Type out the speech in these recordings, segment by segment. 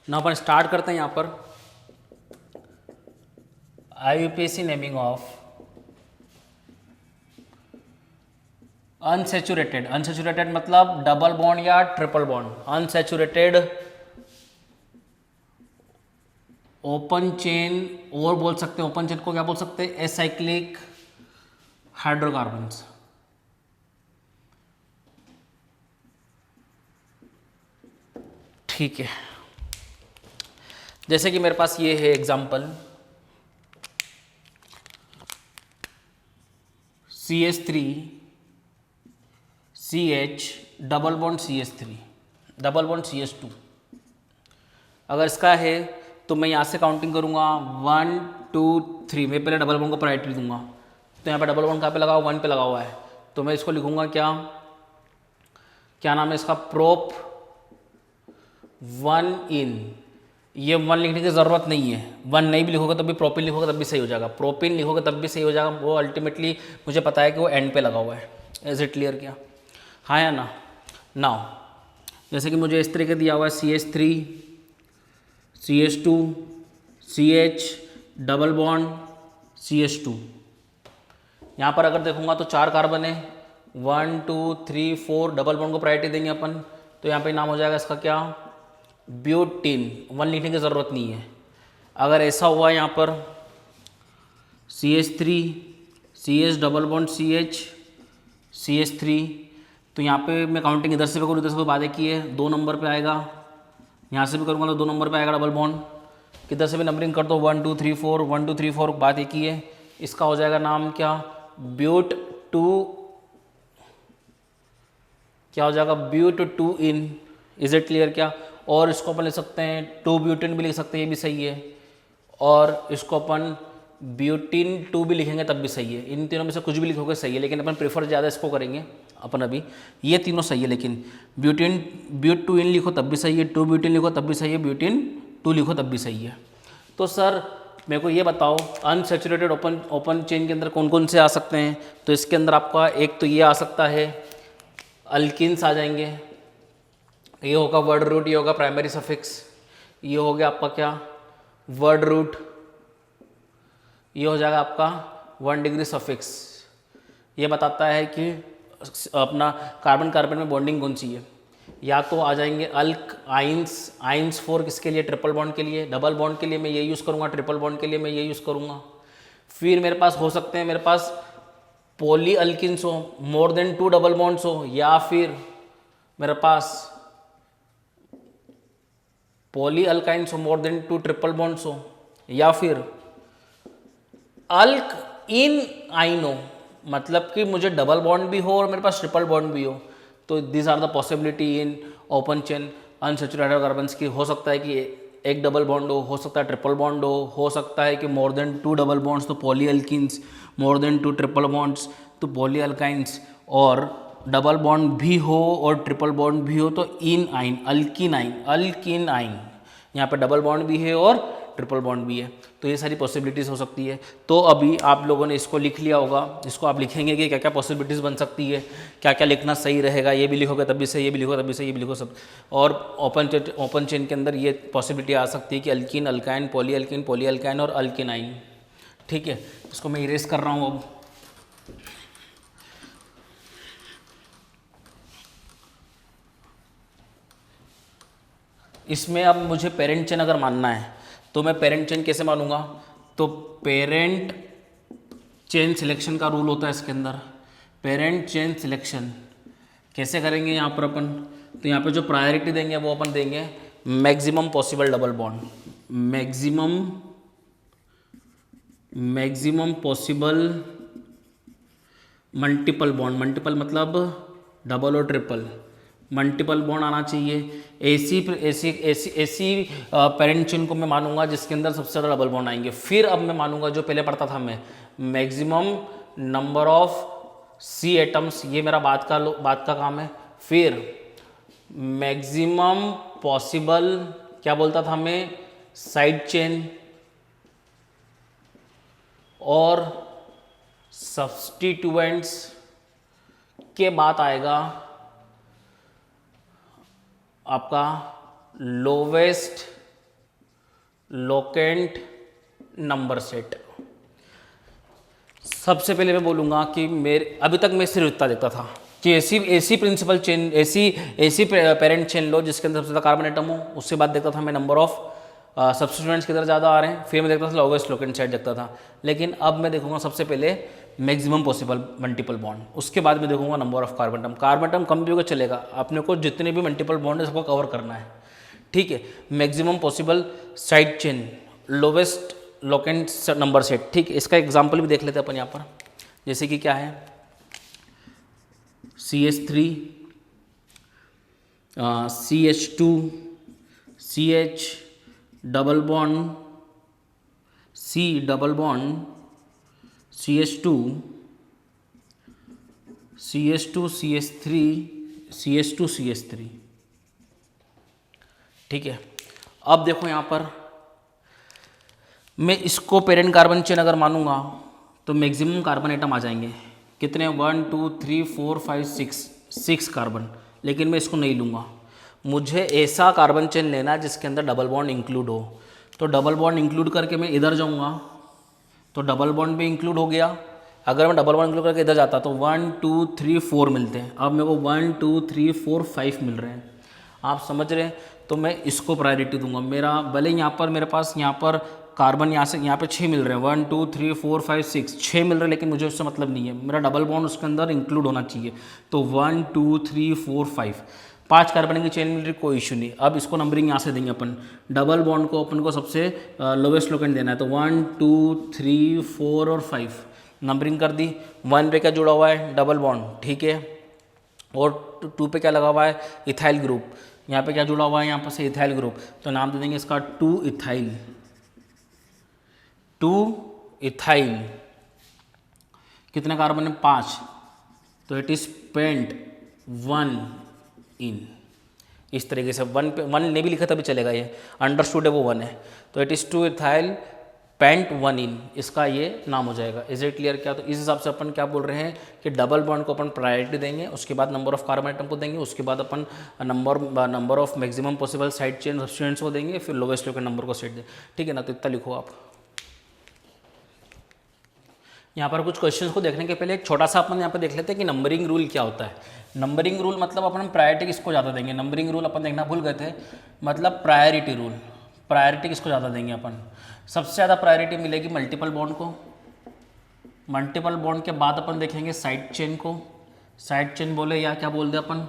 ना अपन स्टार्ट करते हैं यहाँ पर IUPAC naming of unsaturated. Unsaturated मतलब डबल बॉन्ड या triple bond. Unsaturated open chain, और बोल सकते हैं ओपन चेन को क्या बोल सकते हैं, एसाइक्लिक हाइड्रोकार्बन्स। ठीक है, जैसे कि मेरे पास ये है example CH3 CH double bond CH3 double bond CH2। अगर इसका है तो मैं यहाँ से काउंटिंग करूँगा 1 2 3। मैं पहले डबल बॉन्ड को प्रायोरिटी दूंगा, तो यहाँ पे डबल बॉन्ड कहाँ पे लगा हुआ, 1 पे लगा हुआ है, तो मैं इसको लिखूँगा क्या, क्या नाम है इसका, प्रोप 1 इन। ये 1 लिखने की ज़रूरत नहीं है, 1 नहीं भी लिखोगे तब भी प्रोपिन लिखोगे तब भी सही हो जाएगा, प्रोपिन लिखोगे तब भी सही हो जाएगा। वो अल्टीमेटली मुझे पता है कि वो एंड पे लगा हुआ है। इज इट क्लियर क्या, हाँ या ना। नाउ जैसे कि मुझे इस तरीके दिया हुआ है CH3 CH2 CH double bond CH2। यहाँ पर अगर देखूंगा तो 4 कार्बन है, 1 2 3 4, डबल बॉन्ड को प्रायोरिटी देंगे अपन, तो यहाँ पे नाम हो जाएगा इसका क्या, ब्यूटीन। 1 लिखने की ज़रूरत नहीं है। अगर ऐसा हुआ यहाँ पर CH3 CH double bond CH CH3, तो यहाँ पे मैं काउंटिंग इधर से भी करूँ, इधर से कोई बात की है, 2 नंबर पे आएगा। यहाँ से भी करूँगा तो 2 नंबर पे आएगा डबल बॉन्ड। किधर से भी नंबरिंग कर दो, 1 2 3 4 1 2 3 4, बात एक ही है। इसका हो जाएगा नाम क्या, ब्यूट 2, क्या हो जाएगा, but 2 ene. Is it clear क्या। और इसको अपन लिख सकते हैं 2 ब्यूटिन भी लिख सकते हैं, ये भी सही है। और इसको अपन ब्यूटिन 2 भी लिखेंगे तब भी सही है। इन तीनों में से कुछ भी लिखोगे सही है, लेकिन अपन प्रेफर ज़्यादा इसको करेंगे अपन अभी। ये तीनों सही है, लेकिन ब्यूट 2 इन लिखो तब भी सही है, 2 ब्यूटिन लिखो तब भी सही है, ब्यूटिन 2 लिखो तब भी सही है। तो सर मेरे को ये बताओ अनसैचुरेटेड ओपन चेन के अंदर कौन कौन से आ सकते हैं। तो इसके अंदर आपका एक तो ये आ सकता है, अल्किन्स आ जाएंगे, ये होगा वर्ड रूट, ये होगा प्राइमरी सफिक्स, ये हो गया आपका क्या, वर्ड रूट, ये हो जाएगा आपका 1 डिग्री सफिक्स। ये बताता है कि अपना कार्बन कार्बन में बॉन्डिंग कौन सी है। या तो आ जाएंगे अल्क आइंस 4 किसके लिए, ट्रिपल बॉन्ड के लिए। डबल बॉन्ड के लिए मैं ये यूज़ करूँगा, ट्रिपल बॉन्ड के लिए मैं ये यूज़ करूँगा। फिर मेरे पास हो सकते हैं, मेरे पास पॉली अल्किन्स हो, मोर देन 2 डबल बॉन्ड्स हो, या फिर मेरे पास पॉली अल्काइंस हो, मोर देन 2 ट्रिपल बॉन्ड्स हो, या फिर अल्क इन आइन हो, मतलब कि मुझे डबल बॉन्ड भी हो और मेरे पास ट्रिपल बॉन्ड भी हो। तो this are the possibility in open chain unsaturated carbons की। हो सकता है कि एक डबल बॉन्ड हो सकता है ट्रिपल बॉन्ड हो सकता है कि मोर देन 2 डबल बॉन्ड्स तो poly alkenes, more than 2 triple bonds तो पॉली अल्काइंस, और डबल बॉन्ड भी हो और ट्रिपल बॉन्ड भी हो तो इन आइन, अल्किन आइन। यहाँ पे डबल बॉन्ड भी है और ट्रिपल बॉन्ड भी है, तो ये सारी पॉसिबिलिटीज़ हो सकती है। तो अभी आप लोगों ने इसको लिख लिया होगा, इसको आप लिखेंगे कि क्या क्या पॉसिबिलिटीज़ बन सकती है, क्या क्या लिखना सही रहेगा। ये भी लिखोगे तब भी सही, ये भी लिखो तब भी सही, ये भी लिखो सब। और ओपन चेन के अंदर ये पॉसिबिलिटी आ सकती है कि अल्किन अल्काइन, पॉली अल्काइन और अल्किनाइन। ठीक है, इसको मैं इरेज कर रहा हूँ अब। इसमें अब मुझे पेरेंट चेन अगर मानना है तो मैं पेरेंट चेन कैसे मानूंगा, तो पेरेंट चेन सिलेक्शन का रूल होता है इसके अंदर। पेरेंट चेन सिलेक्शन कैसे करेंगे यहाँ पर अपन, तो यहाँ पे जो प्रायोरिटी देंगे वो अपन देंगे maximum possible double bond, maximum possible multiple bond. Multiple मतलब डबल और ट्रिपल, मल्टीपल बॉन्ड आना चाहिए। ऐसी पेरेंट चेन को मैं मानूंगा जिसके अंदर सबसे ज़्यादा डबल बॉन्ड आएंगे। फिर अब मैं मानूंगा जो पहले पढ़ता था मैं, maximum number of C atoms, ये मेरा बात का काम है। फिर मैक्सिमम पॉसिबल, क्या बोलता था मैं, साइड चेन, और सब्स्टिट्यूएंट्स के बाद आएगा आपका लोवेस्ट लोकेंट नंबर सेट। सबसे पहले मैं बोलूँगा कि मेरे अभी तक मैं सिर्फ इतना देखता था कि ऐसी प्रिंसिपल चेन, ऐसी पेरेंट चेन लो जिसके अंदर सबसे ज़्यादा कार्बन एटम हो। उसके बाद देखता था मैं नंबर ऑफ सब्स्टिट्यूएंट्स किधर ज़्यादा आ रहे हैं, फिर मैं देखता था लोवेस्ट लोकेंट साइड देखता था। लेकिन अब मैं देखूंगा सबसे पहले मैक्सिमम पॉसिबल मल्टीपल बॉन्ड, उसके बाद मैं देखूंगा number of carbon atom. Carbon atom कम भी होगा चलेगा, अपने को जितने भी मल्टीपल बॉन्ड है सबको कवर करना है, ठीक है। Maximum possible side chain, lowest locant number set, ठीक है। इसका एग्जाम्पल भी देख लेते हैं अपन यहाँ पर, जैसे कि क्या है CH3 CH2 CH double bond C double bond CH2 CH3 CH2 CH3, ठीक है। अब देखो यहाँ पर मैं इसको पेरेंट कार्बन चेन अगर मानूंगा तो मैक्सिमम कार्बन एटम आ जाएंगे कितने, 1 2 3 4 5 6 कार्बन। लेकिन मैं इसको नहीं लूँगा, मुझे ऐसा कार्बन चेन लेना है जिसके अंदर डबल बॉन्ड इंक्लूड हो। तो डबल बॉन्ड इंक्लूड करके मैं इधर जाऊँगा तो डबल बॉन्ड भी इंक्लूड हो गया। अगर मैं डबल बॉन्ड इंक्लूड करके इधर जाता तो 1 2 3 4 मिलते हैं। अब मेरे को 1 2 3 4 5 मिल रहे हैं, आप समझ रहे हैं। तो मैं इसको प्रायोरिटी दूंगा। मेरा भले यहाँ पर मेरे पास यहाँ पर कार्बन यहाँ से यहाँ पे 6 मिल रहे हैं, 1 2 3 4 5 6 6 मिल रहे हैं, लेकिन मुझे उससे मतलब नहीं है, मेरा डबल बॉन्ड उसके अंदर इंक्लूड होना चाहिए। तो 1 2 3 4 5 कार्बन की चेन मिल रही, कोई इशू नहीं। अब इसको नंबरिंग यहाँ से देंगे अपन, डबल बॉन्ड को अपन को सबसे लोवेस्ट लोकेंट देना है। तो 1 2 3 4 और 5 नंबरिंग कर दी। 1 पे क्या जुड़ा हुआ है, डबल बॉन्ड, ठीक है। और 2 पे क्या लगा हुआ है, इथाइल ग्रुप। यहाँ पे क्या जुड़ा हुआ है, यहाँ पर से इथाइल ग्रुप, तो नाम दे देंगे इसका 2 इथाइल। 2 इथाइल कितने कार्बन है, 5, तो इट इज पेंट 1 इन। इस तरीके से 1 पे 1 ने भी लिखा तभी चलेगा, ये अंडरस्टूड है वो 1 है। तो इट इज़ 2 इथाइल पेंट 1 इन, इसका ये नाम हो जाएगा। इज इट क्लियर क्या? तो इस हिसाब से अपन क्या बोल रहे हैं कि डबल बॉन्ड को अपन प्रायोरिटी देंगे, उसके बाद नंबर ऑफ कार्बन आइटम को देंगे, उसके बाद अपन number of maximum possible side chain substituents को देंगे, फिर लोवेस्ट लोकेंट नंबर को सेट दें, ठीक है ना। तो इतना लिखो आप। यहाँ पर कुछ क्वेश्चंस को देखने के पहले एक छोटा सा अपन यहाँ पर देख लेते हैं कि नंबरिंग रूल क्या होता है। नंबरिंग रूल मतलब अपन प्रायोरिटी किसको ज़्यादा देंगे, नंबरिंग रूल अपन देखना भूल गए थे, मतलब प्रायोरिटी रूल। प्रायोरिटी किसको ज़्यादा देंगे अपन, सबसे ज़्यादा प्रायोरिटी मिलेगी मल्टीपल बॉन्ड को। मल्टीपल बॉन्ड के बाद अपन देखेंगे साइड चेन को। साइड चेन बोले या क्या बोल दें अपन,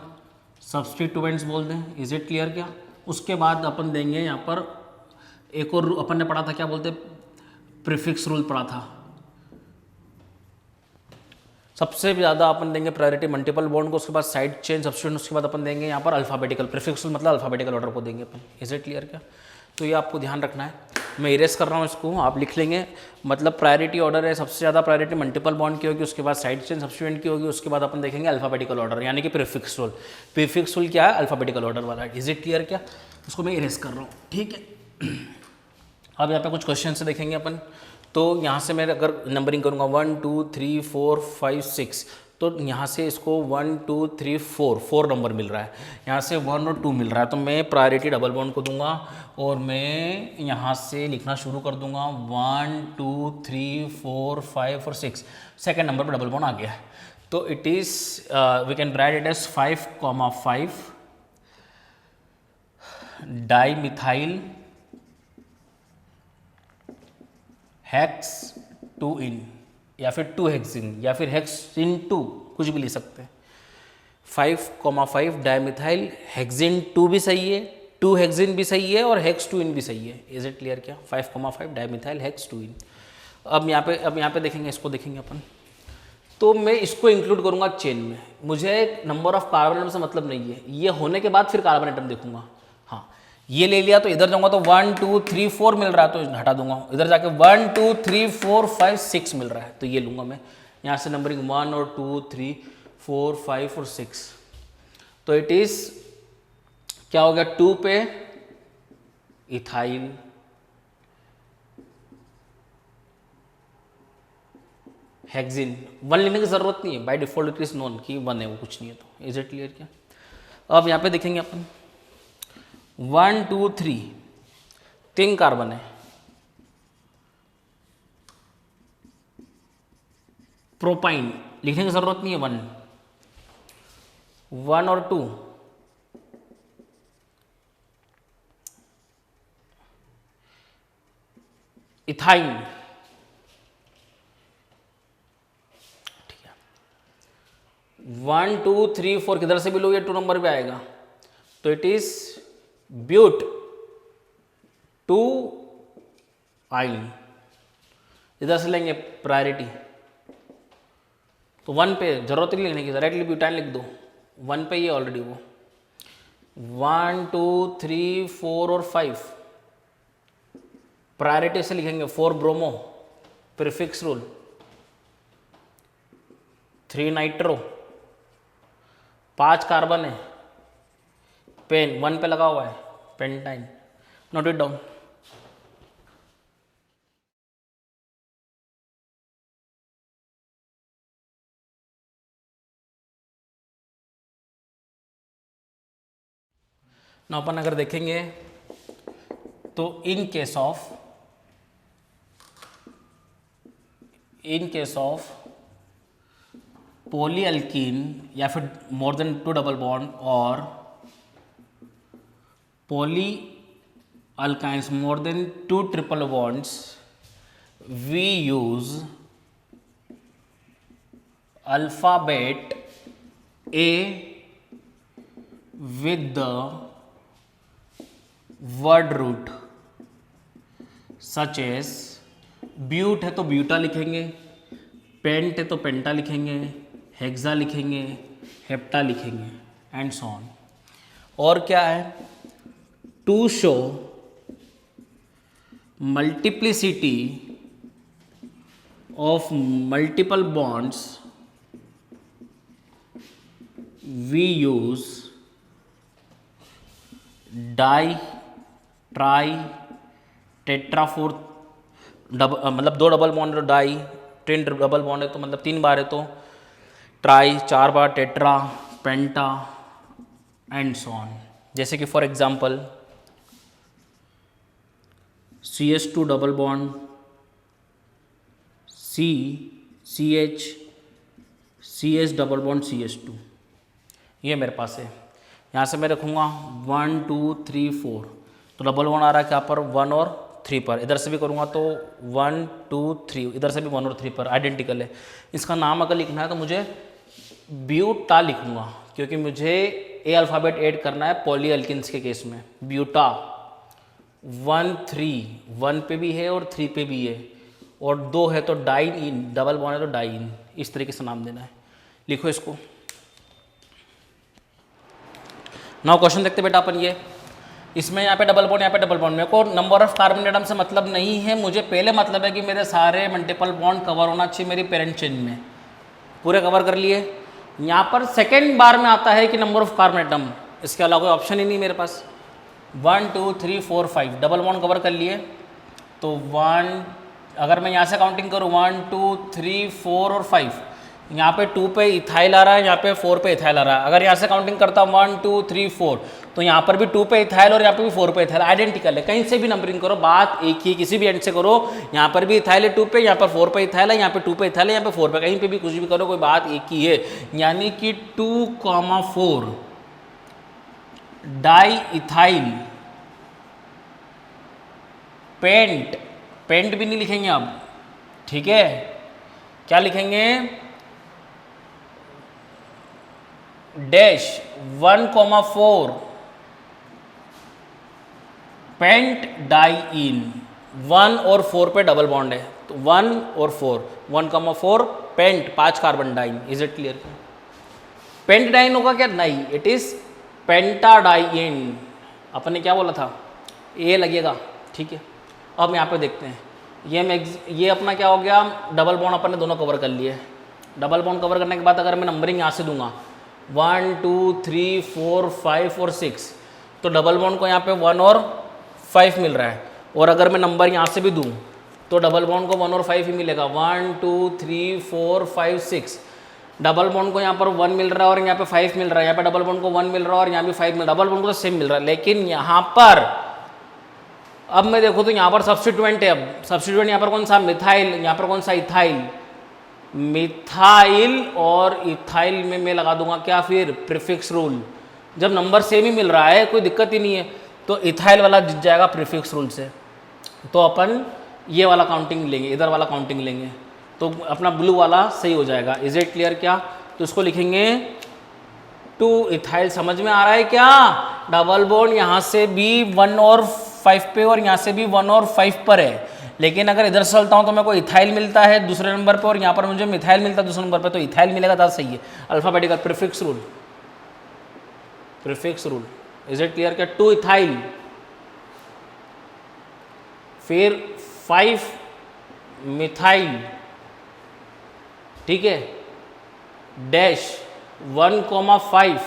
सब्स्टिट्यूएंट्स बोल दें। इज इट क्लियर क्या? उसके बाद अपन देंगे यहाँ पर एक और अपन ने पढ़ा था, क्या बोलते, प्रीफिक्स रूल पढ़ा था। सबसे ज़्यादा अपन देंगे प्रायोरिटी मल्टीपल बॉन्ड को, उसके बाद साइड चेन सब्स्टिट्यूएंट, उसके बाद अपन देंगे यहाँ पर अल्फाबेटिकल। प्रीफिक्स रूल मतलब अल्फाबेटिकल ऑर्डर को देंगे अपन। इज इट क्लियर क्या? तो ये आपको ध्यान रखना है। मैं इरेज कर रहा हूँ इसको, आप लिख लेंगे। मतलब प्रायोरिटी ऑर्डर है, सबसे ज़्यादा प्रायोरिटी मल्टीपल बॉन्ड की होगी, उसके बाद साइड चेन सब्स्टिट्यूएंट की होगी, उसके बाद अपन देखेंगे अल्फाबेटिकल ऑर्डर यानी कि प्रीफिक्स रूल। प्रीफिक्स रूल क्या है, अल्फाबेटिकल ऑर्डर वाला। इज इट क्लियर क्या? उसको मैं इरेज कर रहा हूँ, ठीक है। अब यहाँ पे कुछ क्वेश्चन से देखेंगे अपन। तो यहाँ से मैं अगर नंबरिंग करूँगा 1 2 3 4 5 6, तो यहाँ से इसको 1 2 3 4 नंबर मिल रहा है, यहाँ से 1 और 2 मिल रहा है। तो मैं प्रायोरिटी डबल बॉन्ड को दूंगा और मैं यहाँ से लिखना शुरू कर दूंगा 1 2 3 4 5 और 6। सेकेंड नंबर पर डबल बॉन्ड आ गया है, तो it is we can write it as 5,5 dimethyl hex 2 ene, या फिर 2 हेक्सिन, या फिर हेक्सिन 2, कुछ भी ले सकते हैं। 5,5 डाइमिथाइल हेक्सिन 2 भी सही है, 2 हेक्सिन भी सही है, और हेक्स 2 इन भी सही है। इज इट क्लियर क्या? 5,5 डाइमिथाइल हेक्स 2 इन। अब यहाँ पे देखेंगे, इसको देखेंगे अपन। तो मैं इसको इंक्लूड करूँगा चेन में, मुझे नंबर ऑफ कार्बन एटम से मतलब नहीं है, ये होने के बाद फिर कार्बन एटम देखूंगा। हाँ, ये ले लिया तो इधर जाऊंगा तो 1 2 3 4 मिल रहा है तो हटा दूंगा, इधर जाके 1 2 3 4 5 6 मिल रहा है तो ये लूंगा मैं। यहाँ से नंबरिंग 1 और 2 3 4 5 और 6, तो इट इज क्या हो गया, 2 पे इथाइल, हेक्सिन। 1 लेने की जरूरत नहीं है, by default it is known कि 1 है, वो कुछ नहीं है। तो इज इट क्लियर क्या? अब यहाँ पे देखेंगे अपन 1 2 3 3 कार्बन है, प्रोपाइन लिखने की ज़रूरत नहीं है, 1 और 2, इथाइन, ठीक है, 1 2 3 4 किधर से भी लो ये 2 नंबर पे आएगा, तो इट इज ब्यूट 2 आइन, इधर से लेंगे प्रायोरिटी, तो 1 पे जरूरत नहीं लिखने की, डायरेक्टली ब्यूटाइन लिख दो, 1 पे ही है ऑलरेडी वो, 1 2 3 4 और 5 प्रायोरिटी से लिखेंगे, 4 bromo prefix rule, 3 nitro, 5 carbon है, पेन 1 पे लगा हुआ है, पेंटाइन, नोट इट डाउन। ना अपन अगर देखेंगे तो इन केस ऑफ पॉलीअल्कीन या फिर मोर देन 2 डबल बॉन्ड और polyalkynes more than 2 triple bonds, we use alphabet a with the word root such as but है तो ब्यूटा लिखेंगे, पेंट है तो पेंटा लिखेंगे, हेक्सा लिखेंगे, हेप्टा लिखेंगे एंड सो ऑन। और क्या है, to show multiplicity of multiple bonds we use di, tri, tetra for, मतलब 2 डबल बॉन्ड है तो डाई, 3 डबल बॉन्ड है तो मतलब 3 बार है तो try, 4 bar tetra, penta and so on. जैसे कि for example CH2 double bond, CH, CH double bond CH2, ये मेरे पास है। यहाँ से मैं रखूँगा 1 2 3 4, तो डबल बॉन्ड आ रहा है क्या पर 1 और 3 पर, इधर से भी करूँगा तो 1 2 3, इधर से भी 1 और 3 पर, आइडेंटिकल है। इसका नाम अगर लिखना है तो मुझे ब्यूटा लिखूँगा, क्योंकि मुझे ए अल्फ़ाबेट ऐड करना है पॉली अल्किन्स के केस में। ब्यूटा 1 3, 1 पे भी है और 3 पे भी है, और 2 है तो डाइन इन, डबल बॉन्ड है तो डाइन, इस तरीके से नाम देना है। लिखो इसको। नाउ क्वेश्चन देखते बेटा अपन ये, इसमें यहाँ पे डबल बॉन्ड, यहाँ पे डबल बॉन्ड, मेरे को नंबर ऑफ कार्बन एटम से मतलब नहीं है, मुझे पहले मतलब है कि मेरे सारे मल्टीपल बॉन्ड कवर होना चाहिए मेरी पेरेंट चेन में। पूरे कवर कर लिए। यहाँ पर सेकेंड बार में आता है कि नंबर ऑफ कार्बन एटम, इसके अलावा कोई ऑप्शन ही नहीं मेरे पास। 1 2 3 4 5 डबल बॉन्ड कवर कर लिए, तो 1, अगर मैं यहाँ से काउंटिंग करूँ 1 2 3 4 और 5, यहाँ पे 2 पे इथाइल आ रहा है, यहाँ पे 4 पे इथाइल आ रहा है। अगर यहाँ से काउंटिंग करता हूँ 1 2 3 4, तो यहाँ पर भी 2 पे इथाइल और यहाँ पे भी 4 पे इथाइल, आइडेंटिकल है। कहीं से भी नंबरिंग करो, बात एक ही, किसी भी एंड से करो। यहाँ पर भी इथाइल है 2 पे, यहाँ पर 4 पे इथाइल है, यहाँ पे 2 पे इथाइल है, यहाँ पे 4 पे, कहीं पे भी कुछ भी करो, कोई बात एक ही है। यानी कि 2,4 डाई इथाइल पेंट, पेंट भी नहीं लिखेंगे अब, ठीक है, क्या लिखेंगे, डैश 1,4 पेंट डाई इन। 1 और 4 पे डबल बॉन्ड है, तो 1 और 4, 1,4 pent 5 carbon diene. Is it clear? Pent diene होगा क्या? नहीं, इट इज पेंटाडाइन। अपन ने क्या बोला था, ए लगेगा, ठीक है। अब यहाँ पे देखते हैं, ये अपना क्या हो गया, डबल बॉन्ड अपन ने दोनों कवर कर लिए। डबल बॉन्ड कवर करने के बाद अगर मैं नंबरिंग यहाँ से दूंगा 1 2 3 4 5 और 6, तो डबल बॉन्ड को यहाँ पे 1 और 5 मिल रहा है। और अगर मैं नंबर यहाँ से भी दूँ तो डबल बॉन्ड को 1 और 5 ही मिलेगा। 1 2 3 4 5 6, डबल बॉन्ड को यहाँ पर 1 मिल रहा है और यहाँ पे 5 मिल रहा है, यहाँ पे डबल बॉन्ड को 1 मिल रहा है और यहाँ भी 5 मिल रहा है, डबल बॉन्ड को तो सेम मिल रहा है। लेकिन यहाँ पर अब मैं देखो तो यहाँ पर सब्स्टिट्यूएंट है। अब सब्स्टिट्यूएंट यहाँ पर कौन सा, मिथाइल, यहाँ पर कौन सा, इथाइल। मिथाइल और इथाइल में मैं लगा दूंगा क्या, फिर प्रीफिक्स रूल। जब नंबर सेम ही मिल रहा है कोई दिक्कत ही नहीं है, तो इथाइल वाला जीत जाएगा प्रीफिक्स रूल से। तो अपन ये वाला काउंटिंग लेंगे, इधर वाला काउंटिंग लेंगे, तो अपना ब्लू वाला सही हो जाएगा। इज इट क्लियर क्या? तो इसको लिखेंगे 2 इथाइल। समझ में आ रहा है क्या? डबल बॉन्ड यहाँ से भी 1 और 5 पे और यहाँ से भी 1 और 5 पर है, लेकिन अगर इधर से चलता हूँ तो मेरे को इथाइल मिलता है दूसरे नंबर पे और यहाँ पर मुझे मिथाइल मिलता है दूसरे नंबर पे, तो इथाइल मिलेगा ज़्यादा सही है। Alphabetical prefix rule, prefix rule. Is it clear क्या? 2 इथाइल, फिर 5 मिथाइल, ठीक है, डैश 1,5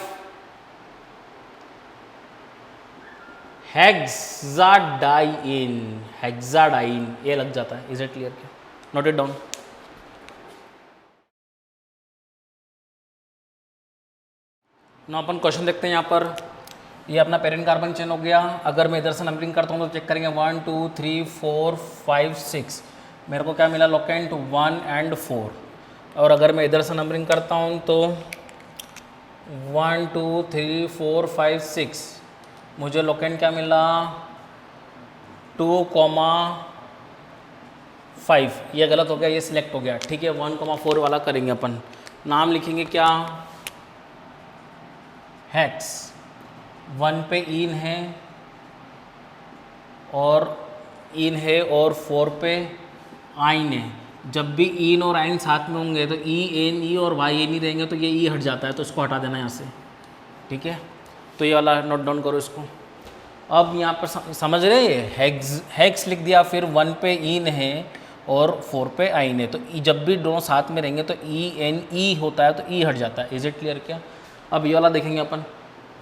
हेक्साडाइन, हेक्साडाइन ये लग जाता है। इज इट क्लियर क्या? Note it down. ना अपन क्वेश्चन देखते हैं यहाँ पर। ये अपना पेरेंट कार्बन चेन हो गया। अगर मैं इधर से नंबरिंग करता हूँ तो चेक करेंगे 1 2 3 4 5 6, मेरे को क्या मिला? लोकेंट 1 और 4। और अगर मैं इधर से नंबरिंग करता हूँ तो 1 2 3 4 5 6, मुझे लोकेंट क्या मिला? 2,5। ये गलत हो गया, ये सिलेक्ट हो गया, ठीक है। 1,4 वाला करेंगे अपन। नाम लिखेंगे क्या? हेक्स। 1 पे इन है और 4 पे आइन है। जब भी इन और आइन साथ में होंगे तो ई एन ई और वाई एन ई रहेंगे तो ये ई हट जाता है, तो इसको हटा देना यहाँ से, ठीक है। तो ये वाला नोट डाउन करो इसको। अब यहाँ पर समझ रहे हैं, हेक्स लिख दिया, फिर 1 पे इन है और 4 पे आइन है, तो जब भी दोनों साथ में रहेंगे तो ई एन ई होता है, तो ई हट जाता है। इज इट क्लियर क्या? अब ये वाला देखेंगे अपन।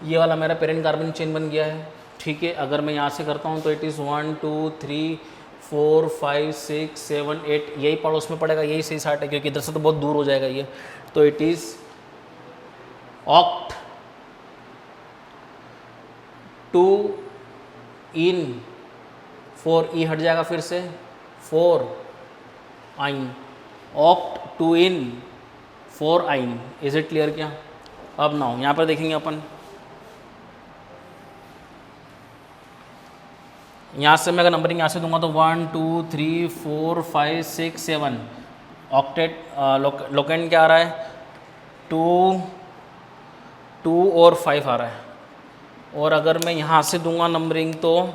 ये वाला मेरा पेरेंट कार्बन चेन बन गया है, ठीक है। अगर मैं यहाँ से करता हूँ तो इट इज़ 1 2 3 4 5 6 7 8, यही पड़ोस में पड़ेगा, यही सही साट है क्योंकि इधर से तो बहुत दूर हो जाएगा ये। तो इट इज़ ऑक्ट 2 इन 4, ई हट जाएगा फिर से, 4 आइन, ऑक्ट 2 इन 4 आइन। इज इट क्लियर क्या? अब नाउ यहाँ पर देखेंगे अपन। यहाँ से मैं अगर नंबरिंग यहाँ से दूंगा तो 1 2 3 4 5 6 7, ऑक्टेट लोकेंट क्या आ रहा है? 2 और 5 आ रहा है। और अगर मैं यहाँ से दूंगा नंबरिंग तो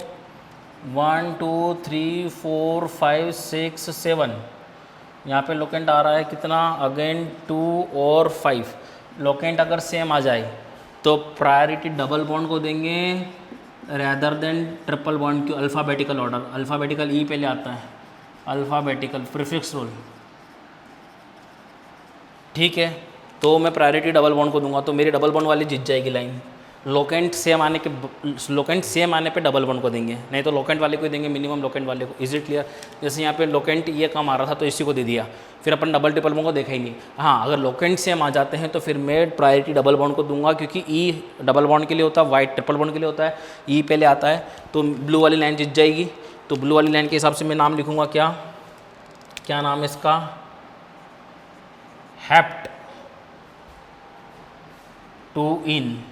1 2 3 4 5 6 7, यहाँ पे लोकेंट आ रहा है कितना? अगेन 2 और 5। लोकेंट अगर सेम आ जाए तो प्रायोरिटी डबल बॉन्ड को देंगे रैदर देन ट्रिपल बॉन्ड की। अल्फ़ाबेटिकल ऑर्डर, अल्फ़ाबेटिकल ई पहले आता है, अल्फ़ाबेटिकल प्रीफिक्स रूल, ठीक है। तो मैं प्रायोरिटी डबल बॉन्ड को दूंगा, तो मेरी डबल बॉन्ड वाली जीत जाएगी लाइन। लोकेंट सेम आने पे डबल बॉन्ड को देंगे, नहीं तो लोकेंट वाले को देंगे, मिनिमम लोकेंट वाले को। Is it clear? जैसे यहाँ पे लोकेंट ये कम आ रहा था तो इसी को दे दिया, फिर अपन डबल ट्रिपल बॉन्ड को देखा ही नहीं। हाँ, अगर लोकेंट सेम आ जाते हैं तो फिर मैं प्रायोरिटी डबल बॉन्ड को दूंगा, क्योंकि ई डबल बॉन्ड के लिए होता है, वाइट ट्रिपल बॉन्ड के लिए होता है, ई पहले आता है, तो ब्लू वाली लाइन जीत जाएगी। तो ब्लू वाली लाइन के हिसाब से मैं नाम लिखूँगा क्या? क्या नाम है इसका? हेप्ट 2 इन,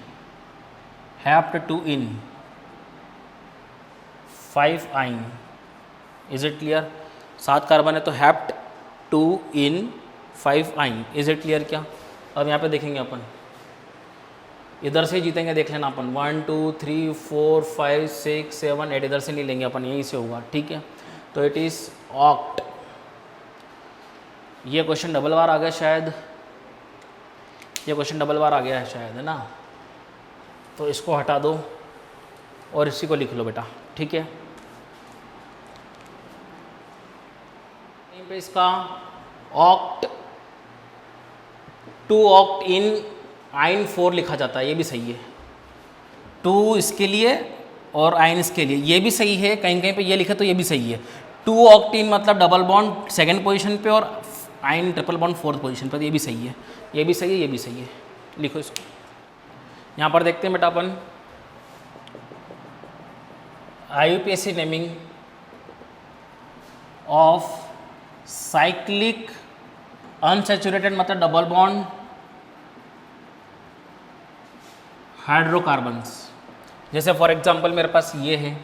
हेप्ट 2 इन 5 आइन। Is it clear? 7 कार्बन है तो हेप्ट 2 इन 5 आइन। इज इट क्लियर क्या? अब यहाँ पे देखेंगे अपन, इधर से जीतेंगे, देख लेना अपन 1 2 3 4 5 6 7 8, इधर से नहीं लेंगे अपन, यहीं से होगा, ठीक है। तो इट इज़ ऑक्ट। ये क्वेश्चन डबल बार आ गया शायद, ये क्वेश्चन डबल बार आ गया है शायद, है ना। तो इसको हटा दो और इसी को लिख लो बेटा, ठीक है। यहीं पे इसका ऑक्ट 2 ऑक्ट इन आइन 4 लिखा जाता है, ये भी सही है। 2 इसके लिए और आइन इसके लिए, ये भी सही है। कहीं कहीं पे ये लिखा तो ये भी सही है। 2 ऑक्ट इन मतलब डबल बॉन्ड सेकंड पोजीशन पे और आइन ट्रिपल बॉन्ड फोर्थ पोजीशन पर, ये भी सही है, ये भी सही है, ये भी सही है। लिखो इसको। यहाँ पर देखते हैं बेटा अपन IUPAC naming of cyclic unsaturated मतलब डबल बॉन्ड हाइड्रोकार्बन्स। जैसे फॉर एग्जांपल मेरे पास ये है,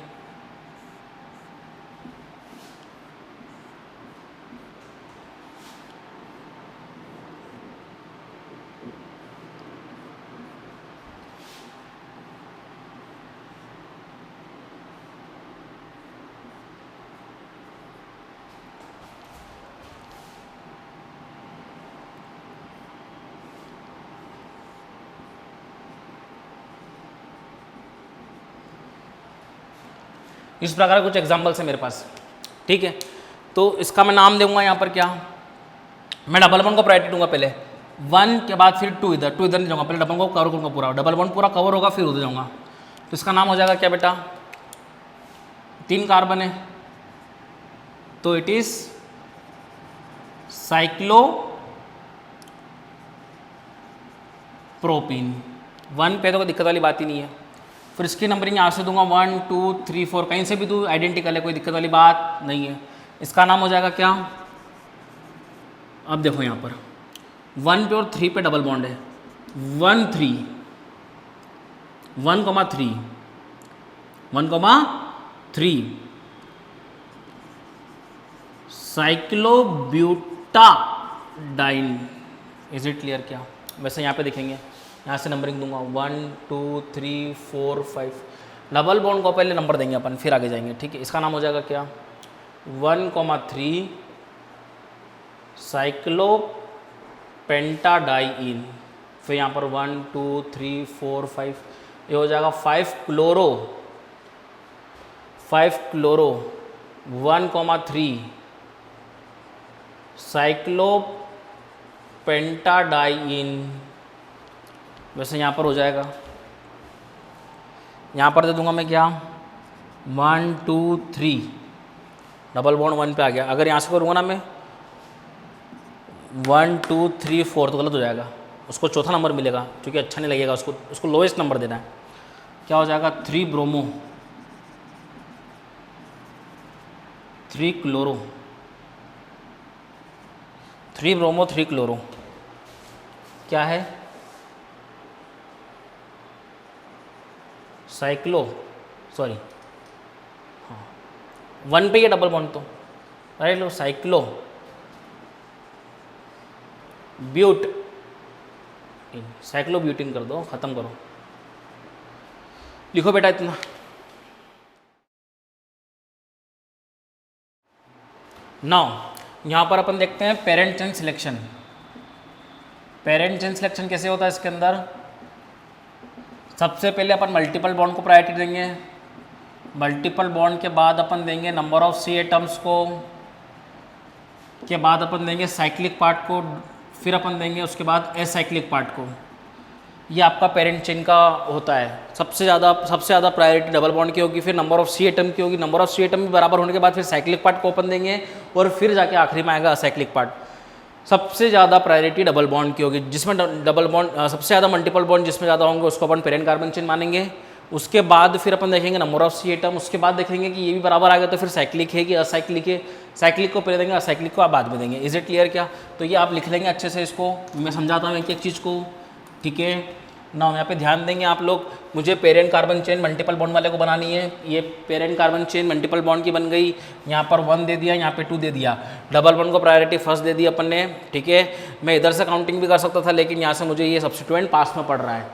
इस प्रकार कुछ एग्जाम्पल्स है मेरे पास, ठीक है। तो इसका मैं नाम दूंगा यहाँ पर क्या, मैं डबल बॉन्ड को प्रायोरिटी दूंगा पहले 1 के बाद फिर 2 इधर नहीं जाऊंगा, पहले डबल बॉन्ड को कवर करूंगा पूरा, डबल बॉन्ड पूरा कवर होगा फिर उधर जाऊंगा। तो इसका नाम हो जाएगा क्या बेटा, 3 कार्बन है तो इट इज साइक्लोप्रोपीन। 1 पे तो कोई दिक्कत वाली बात ही नहीं है। फिर इसकी नंबरिंग यहाँ से दूंगा 1 2 3 4, कहीं से भी दूँ आइडेंटिकल है, कोई दिक्कत वाली बात नहीं है। इसका नाम हो जाएगा क्या, अब देखो यहाँ पर 1 पे और 3 पे डबल बॉन्ड है, 1 3 1,3 1,3 साइक्लोब्यूटाडाइन। इज इट क्लियर क्या। वैसे यहाँ पे देखेंगे, यहाँ से नंबरिंग दूंगा 1 2 3 4 5, डबल बॉन्ड को पहले नंबर देंगे अपन फिर आगे जाएंगे, ठीक है। इसका नाम हो जाएगा क्या 1,3 साइक्लोपेंटाडाइन। फिर यहाँ पर 1 2 3 4 5, ये हो जाएगा 5 क्लोरो 1,3 साइक्लोपेंटाडाइन। वैसे यहाँ पर हो जाएगा, यहाँ पर दे दूंगा मैं क्या 1 2 3, डबल बॉन्ड 1 पे आ गया। अगर यहाँ से करूँगा ना मैं 1 2 3 4 तो गलत हो जाएगा, उसको चौथा नंबर मिलेगा क्योंकि अच्छा नहीं लगेगा, उसको लोएस्ट नंबर देना है। क्या हो जाएगा 3 ब्रोमो 3 क्लोरो, 3 ब्रोमो 3 क्लोरो क्या है साइक्लो, सॉरी हाँ 1 पे ये डबल बॉन्ड तो राइट लो, साइक्लो ब्यूट, साइक्लोब्यूटिन कर दो, ख़त्म करो, लिखो बेटा इतना। नाउ यहाँ पर अपन देखते हैं parent chain selection. Parent chain selection कैसे होता है, इसके अंदर सबसे पहले अपन मल्टीपल बॉन्ड को प्रायोरिटी देंगे, मल्टीपल बॉन्ड के बाद अपन देंगे नंबर ऑफ सी एटम्स को, के बाद अपन देंगे साइक्लिक पार्ट को, फिर अपन देंगे उसके बाद एसाइक्लिक पार्ट को। ये आपका पेरेंट चेन का होता है। सबसे ज़्यादा प्रायोरिटी डबल बॉन्ड की होगी, फिर नंबर ऑफ सी एटम की होगी, नंबर ऑफ सी एटम भी बराबर होने के बाद फिर साइक्लिक पार्ट को अपन देंगे और फिर जाके आखिरी में आएगा असाइक्लिक पार्ट। सबसे ज़्यादा प्रायोरिटी डबल बॉन्ड की होगी, जिसमें डबल बॉन्ड सबसे ज़्यादा मल्टीपल बॉन्ड जिसमें ज़्यादा होंगे उसको अपन पेरेंट कार्बन चेन मानेंगे। उसके बाद फिर अपन देखेंगे नंबर ऑफ सी एटम, उसके बाद देखेंगे कि ये भी बराबर आ गया तो फिर साइक्लिक है कि असाइक्लिक है, साइक्लिक को पहले देंगे असाइक्लिक को आप बाद में देंगे। इज इट क्लियर क्या। तो ये आप लिख लेंगे अच्छे से, इसको मैं समझाता हूँ एक एक चीज़ को, ठीक है ना। यहाँ पे ध्यान देंगे आप लोग, मुझे parent carbon chain multiple bond वाले को बनानी है। ये parent carbon chain multiple bond की बन गई, यहाँ पर 1 दे दिया, यहाँ पे 2 दे दिया, डबल बॉन्ड को प्रायोरिटी फर्स्ट दे दी अपन ने, ठीक है। मैं इधर से काउंटिंग भी कर सकता था लेकिन यहाँ से मुझे ये सब्स्टिट्यूएंट पास में पड़ रहा है,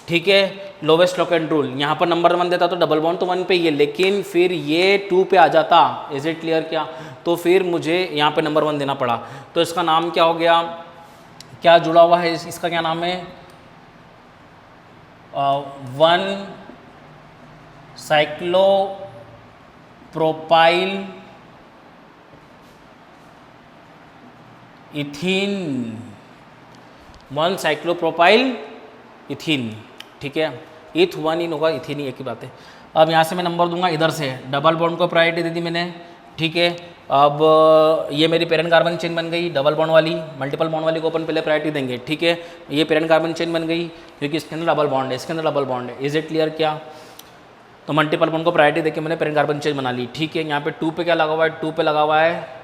ठीक है। लोवेस्ट लोकेंट रूल, यहाँ पर नंबर 1 देता तो डबल बॉन्ड तो 1 पे ही है, लेकिन फिर ये 2 पे आ जाता। इज इट क्लियर क्या। तो फिर मुझे यहाँ पे नंबर 1 देना पड़ा। तो इसका नाम क्या हो गया, क्या जुड़ा हुआ है इसका, क्या नाम है 1 साइक्लोप्रोपाइल इथीन, 1 साइक्लोप्रोपाइल इथीन, ठीक है। इथ 1 इन होगा, इथीन ही एक ही बात है। अब यहाँ से मैं नंबर दूंगा इधर से, डबल बॉन्ड को प्रायोरिटी दे दी मैंने, ठीक है। अब ये मेरी पेरेंट कार्बन चेन बन गई डबल बॉन्ड वाली, मल्टीपल बॉन्ड वाली को अपन पहले प्रायोरिटी देंगे, ठीक है। ये पेरेंट कार्बन चेन बन गई क्योंकि इसके अंदर डबल बॉन्ड है, इसके अंदर डबल बॉन्ड है। इज इट क्लियर क्या। तो मल्टीपल बॉन्ड को प्रायोरिटी देके मैंने पेरेंट कार्बन चेन बना ली, ठीक है। यहाँ पे 2 पे क्या लगा हुआ है, 2 पे लगा हुआ है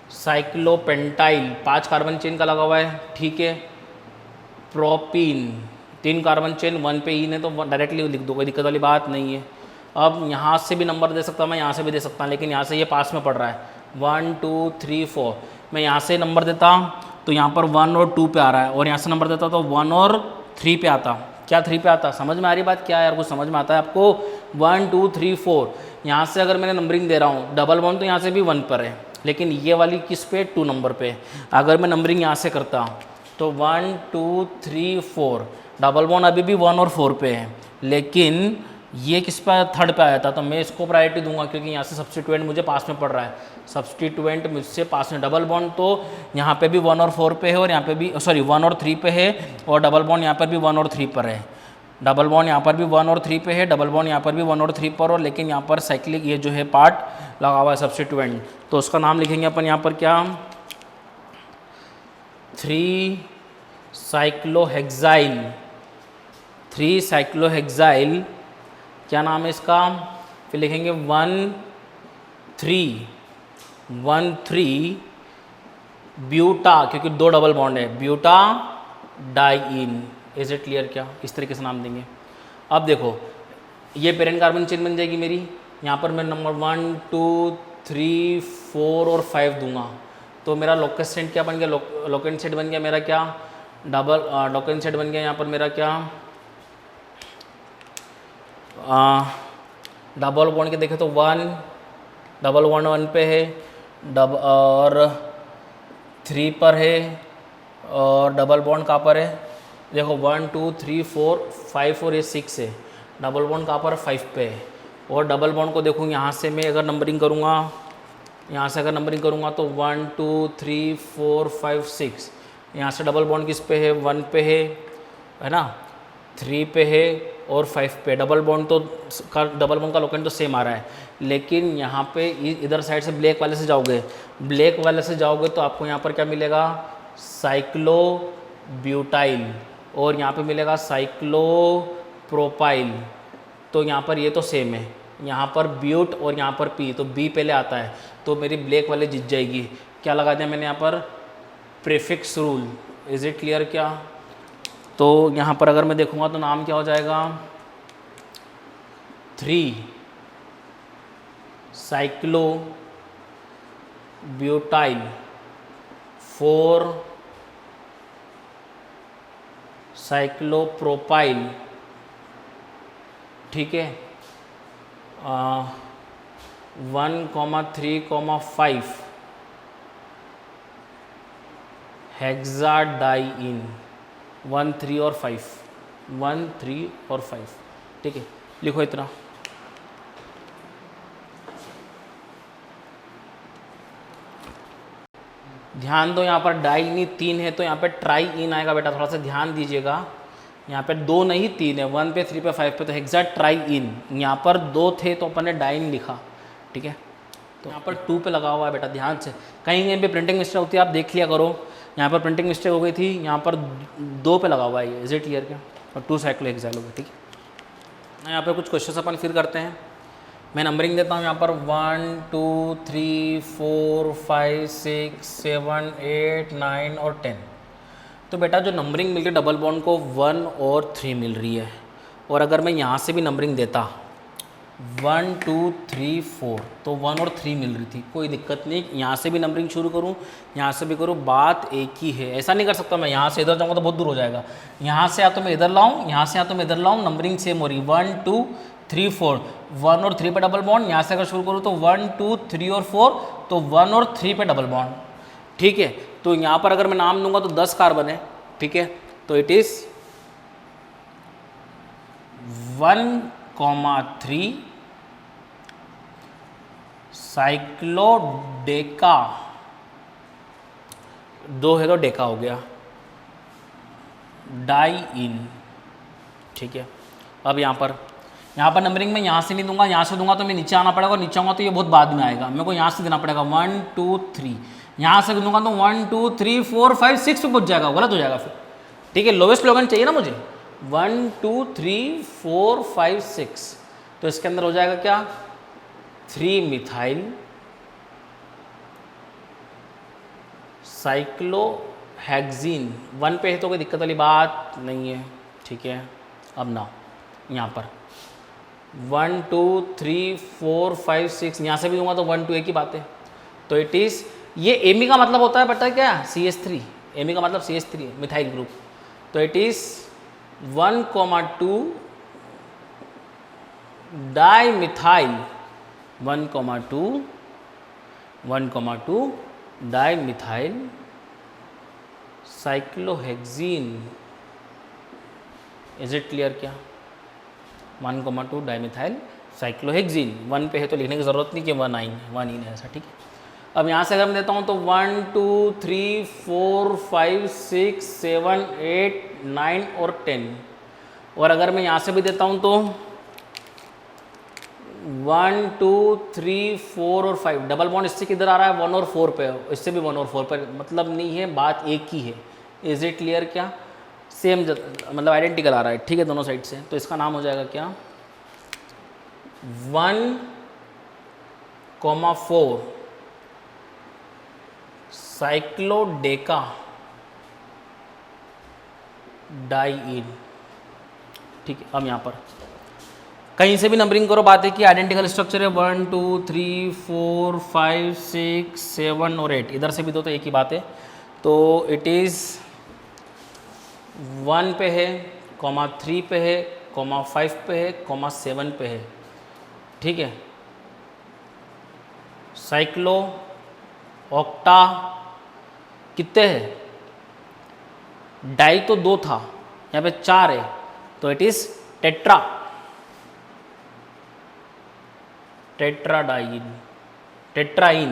साइक्लोपेंटाइल 5 कार्बन चेन का लगा हुआ है, ठीक है। प्रोपीन 3 कार्बन चेन 1 पे इन है तो डायरेक्टली लिख दो, कोई दिक्कत वाली बात नहीं है। अब यहाँ से भी नंबर दे सकता हूँ मैं, यहाँ से भी दे सकता हूँ, लेकिन यहाँ से ये पास में पड़ रहा है 1 2 3 4। मैं यहाँ से नंबर देता तो यहाँ पर 1 और 2 पे आ रहा है, और यहाँ से नंबर देता तो 1 और 3 पे आता। क्या 3 पे आता? समझ में आ रही बात क्या है यार? कुछ समझ में आता है आपको? 1 2 3 4 यहाँ से अगर मैंने नंबरिंग दे रहा हूँ, डबल बॉन्ड तो यहाँ से भी 1 पर है, लेकिन ये वाली किस पे? 2 नंबर पे। अगर मैं नंबरिंग यहाँ से करता तो 1 2 3 4, डबल बॉन्ड अभी भी 1 और 4 पे है, लेकिन ये किस पे? 3rd पे आया था, तो मैं इसको प्रायोरिटी दूंगा क्योंकि यहाँ से सब्स्टिट्यूएंट मुझे पास में पड़ रहा है। सब्स्टिट्यूएंट मुझसे पास में, डबल बॉन्ड तो यहाँ पे भी 1 और 4 पे है, और यहाँ पे भी 1 और 3 पे है, और डबल बॉन्ड यहाँ पर भी 1 और 3 पर है। डबल बॉन्ड यहाँ पर भी 1 और 3 पे है, डबल बॉन्ड यहाँ पर भी 1 और 3 पर, और लेकिन यहाँ पर साइक्लिक ये जो है पार्ट लगा हुआ है सब्स्टिट्यूएंट, तो उसका नाम लिखेंगे अपन यहाँ पर क्या? 3 साइक्लोहेक्साइल। 3 साइक्लोहेक्साइल क्या नाम है इसका? फिर लिखेंगे 1 3 ब्यूटा, क्योंकि 2 डबल बॉन्ड है, buta diene. Is it clear? क्या इस तरीके से नाम देंगे। अब देखो ये पेरेंट कार्बन चेन बन जाएगी मेरी, यहाँ पर मैं नंबर 1 2 3 4 और 5 दूंगा, तो मेरा लोकेंट सेट क्या बन गया? लोकेंट सेट बन गया मेरा क्या? लोकेंट सेट बन गया यहाँ पर मेरा क्या? डबल बॉन्ड के देखें तो 1, डबल बॉन्ड 1 पे है, और 3 पर है, और डबल बॉन्ड कहाँ पर है? देखो 1 2 3 4 5 और ये 6 है, डबल बॉन्ड कहाँ पर? 5 पे है। और डबल बॉन्ड को देखूँ यहाँ से मैं अगर नंबरिंग करूँगा, यहाँ से अगर नंबरिंग करूँगा तो 1 2 3 4 5 6, यहाँ से डबल बॉन्ड किस पे है? 1 पे है ना, 3 पे है और 5 पे। डबल बॉन्ड का लोकेंट तो सेम आ रहा है, लेकिन यहाँ पे इधर साइड से ब्लैक वाले से जाओगे तो आपको यहाँ पर क्या मिलेगा? साइक्लो ब्यूटाइल, और यहाँ पे मिलेगा साइक्लो प्रोपाइल। तो यहाँ पर ये तो सेम है, यहाँ पर ब्यूट और यहाँ पर पी, तो बी पहले आता है, तो मेरी ब्लैक वाले जीत जाएगी। क्या लगा दिया मैंने यहाँ पर? Prefix rule. Is it clear? क्या तो यहाँ पर अगर मैं देखूँगा तो नाम क्या हो जाएगा? 3 साइक्लो ब्यूटाइल, 4 साइक्लोप्रोपाइल, ठीक है, 1,3,5 हेक्साडाइइन, 1 3 और 5, 1 3 और 5, ठीक है। लिखो इतना। ध्यान दो यहाँ पर डाइइन 3 है तो यहाँ पे ट्राइइन आएगा बेटा, थोड़ा सा ध्यान दीजिएगा। यहाँ पे 2 नहीं 3 है, 1 पे 3 पे 5 पे, तो हेक्सा ट्राइइन। यहाँ पर 2 थे तो अपन ने डाइन लिखा, ठीक है। तो यहाँ पर 2 पे लगा हुआ है बेटा, ध्यान से। कहीं कहीं पे प्रिंटिंग मिस्टेक होती है, आप देख लिया करो। यहाँ पर प्रिंटिंग मिस्टेक हो गई थी, यहाँ पर 2 पे लगा हुआ है ये। Is it clear? क्या? और 2 साइक्लोहेक्साइल हो गया, ठीक है। यहाँ पर कुछ क्वेश्चन अपन फिर करते हैं। मैं नंबरिंग देता हूँ यहाँ पर 1 2 3 4 5 6 7 8 9 और 10। तो बेटा जो नंबरिंग मिल रही है डबल बॉन्ड को 1 और 3 मिल रही है, और अगर मैं यहाँ से भी नंबरिंग देता 1 2 3 4 तो 1 और 3 मिल रही थी, कोई दिक्कत नहीं। यहाँ से भी नंबरिंग शुरू करूँ, यहाँ से भी करूँ, बात एक ही है। ऐसा नहीं कर सकता मैं यहाँ से इधर जाऊँगा तो बहुत दूर हो जाएगा। यहाँ से या तो मैं इधर लाऊँ, यहाँ से या तो मैं इधर लाऊँ, नंबरिंग सेम हो रही। 1 2 3 4, 1 और 3 पे डबल बॉन्ड। यहाँ से अगर शुरू करूँ तो 1 2 3 और 4, तो 1 और 3 पे डबल बॉन्ड, ठीक है। तो यहाँ पर अगर मैं नाम दूंगा तो 10 कार्बन है, ठीक है। तो इट इज 1,3 साइक्लोडेका, 2 है तो डेका हो गया, डाइइन, ठीक है। अब यहाँ पर नंबरिंग में यहाँ से नहीं दूंगा, यहाँ से दूंगा तो मैं नीचे आना पड़ेगा, और नीचे आऊँगा तो ये बहुत बाद में आएगा। मेरे को यहाँ से देना पड़ेगा 1 2 3, यहाँ से दूंगा तो 1 2 3 4 5 6 पे पहुँच जाएगा, गलत हो जाएगा फिर, ठीक है। लोवेस्ट लोगन चाहिए ना मुझे, 1 2 3 4 5 6, तो इसके अंदर हो जाएगा क्या? 3 मिथाइल साइक्लोहेक्सीन 1 पे है तो कोई दिक्कत वाली बात नहीं है, ठीक है। अब ना यहाँ पर 1 2 3 4 5 6 यहाँ से भी दूंगा तो 1 2 एक ही बात है। तो इट इज़, ये एमी का मतलब होता है पता है क्या, CH3। एमी का मतलब CH3 मिथाइल ग्रुप। तो it is 1,2 dimethyl 1,2 dimethyl cyclohexene. Is it clear क्या? 1,2 डाइमिथाइल साइक्लोहेक्सीन। 1 पे है तो लिखने की ज़रूरत नहीं कि 1 इन है ऐसा, ठीक है। अब यहाँ से अगर मैं देता हूँ तो 1 2 3 4 5 6 7 8 9 और 10। और अगर मैं यहाँ से भी देता हूँ तो 1 2 3 4 और 5, डबल बॉन्ड इससे किधर आ रहा है 1 और 4 पे, इससे भी 1 और 4 पे, मतलब नहीं है, बात एक ही है। इज इट क्लियर क्या? सेम मतलब आइडेंटिकल आ रहा है, ठीक है, दोनों साइड से। तो इसका नाम हो जाएगा क्या, 1,4 साइक्लोडेका डाइइन, ठीक है। अब यहाँ पर कहीं से भी नंबरिंग करो, बात है कि आइडेंटिकल स्ट्रक्चर है 1 2 3 4 5 6 7 और 8, इधर से भी दो तो एक ही बात है। तो इट इज़ 1 पे है, 3 पे है, 5 पे है, 7 पे है, ठीक है। साइक्लो ऑक्टा कितने है, डाई तो 2 था, यहाँ पे 4 है, तो इट इज टेट्राडाइन, टेट्राइन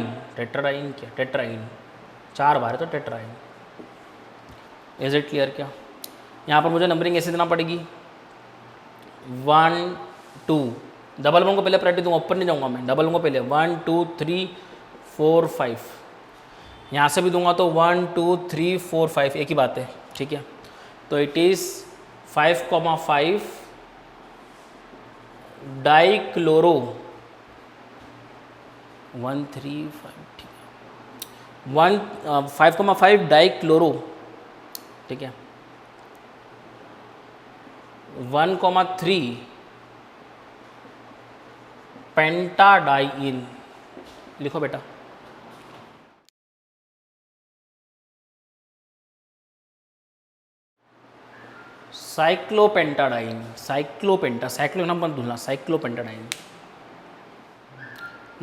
क्या, टेट्राइन 4 बार है तो टेट्राइन। इज इट क्लियर क्या? यहाँ पर मुझे नंबरिंग ऐसे देना पड़ेगी 1 2, डबल वन को पहले प्रायोरिटी दूंगा, ऊपर नहीं जाऊँगा मैं, डबल वन को पहले 1 2 3 4 5, यहाँ से भी दूंगा तो 1 2 3 4 5, एक ही बात है, ठीक है। तो इट इज़ 5,5 डाइक्लोरो 1 3 5, ठीक है, 5,5 डाइक्लोरो, ठीक है, 1,3 पेंटाडाइन, लिखो बेटा। साइक्लोपेंटाडाइन, साइक्लो ना मत भूलना, साइक्लोपेंटाडाइन।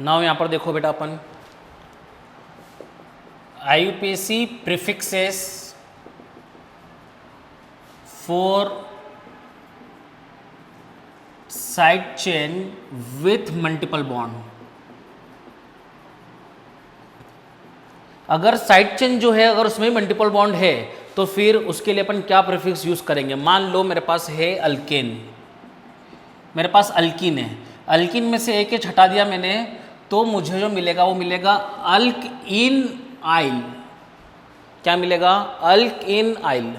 नाउ यहाँ पर देखो बेटा, अपन IUPAC prefixes for side chain with multiple bond. अगर साइड चेन जो है अगर उसमें मल्टीपल बॉन्ड है तो फिर उसके लिए अपन क्या प्रीफिक्स यूज करेंगे। मान लो मेरे पास है अल्केन, मेरे पास अल्कीन है, अल्कीन में से एक हटा दिया मैंने, तो मुझे जो मिलेगा वो मिलेगा अल्क इन आइल। क्या मिलेगा? अल्क इन आइल।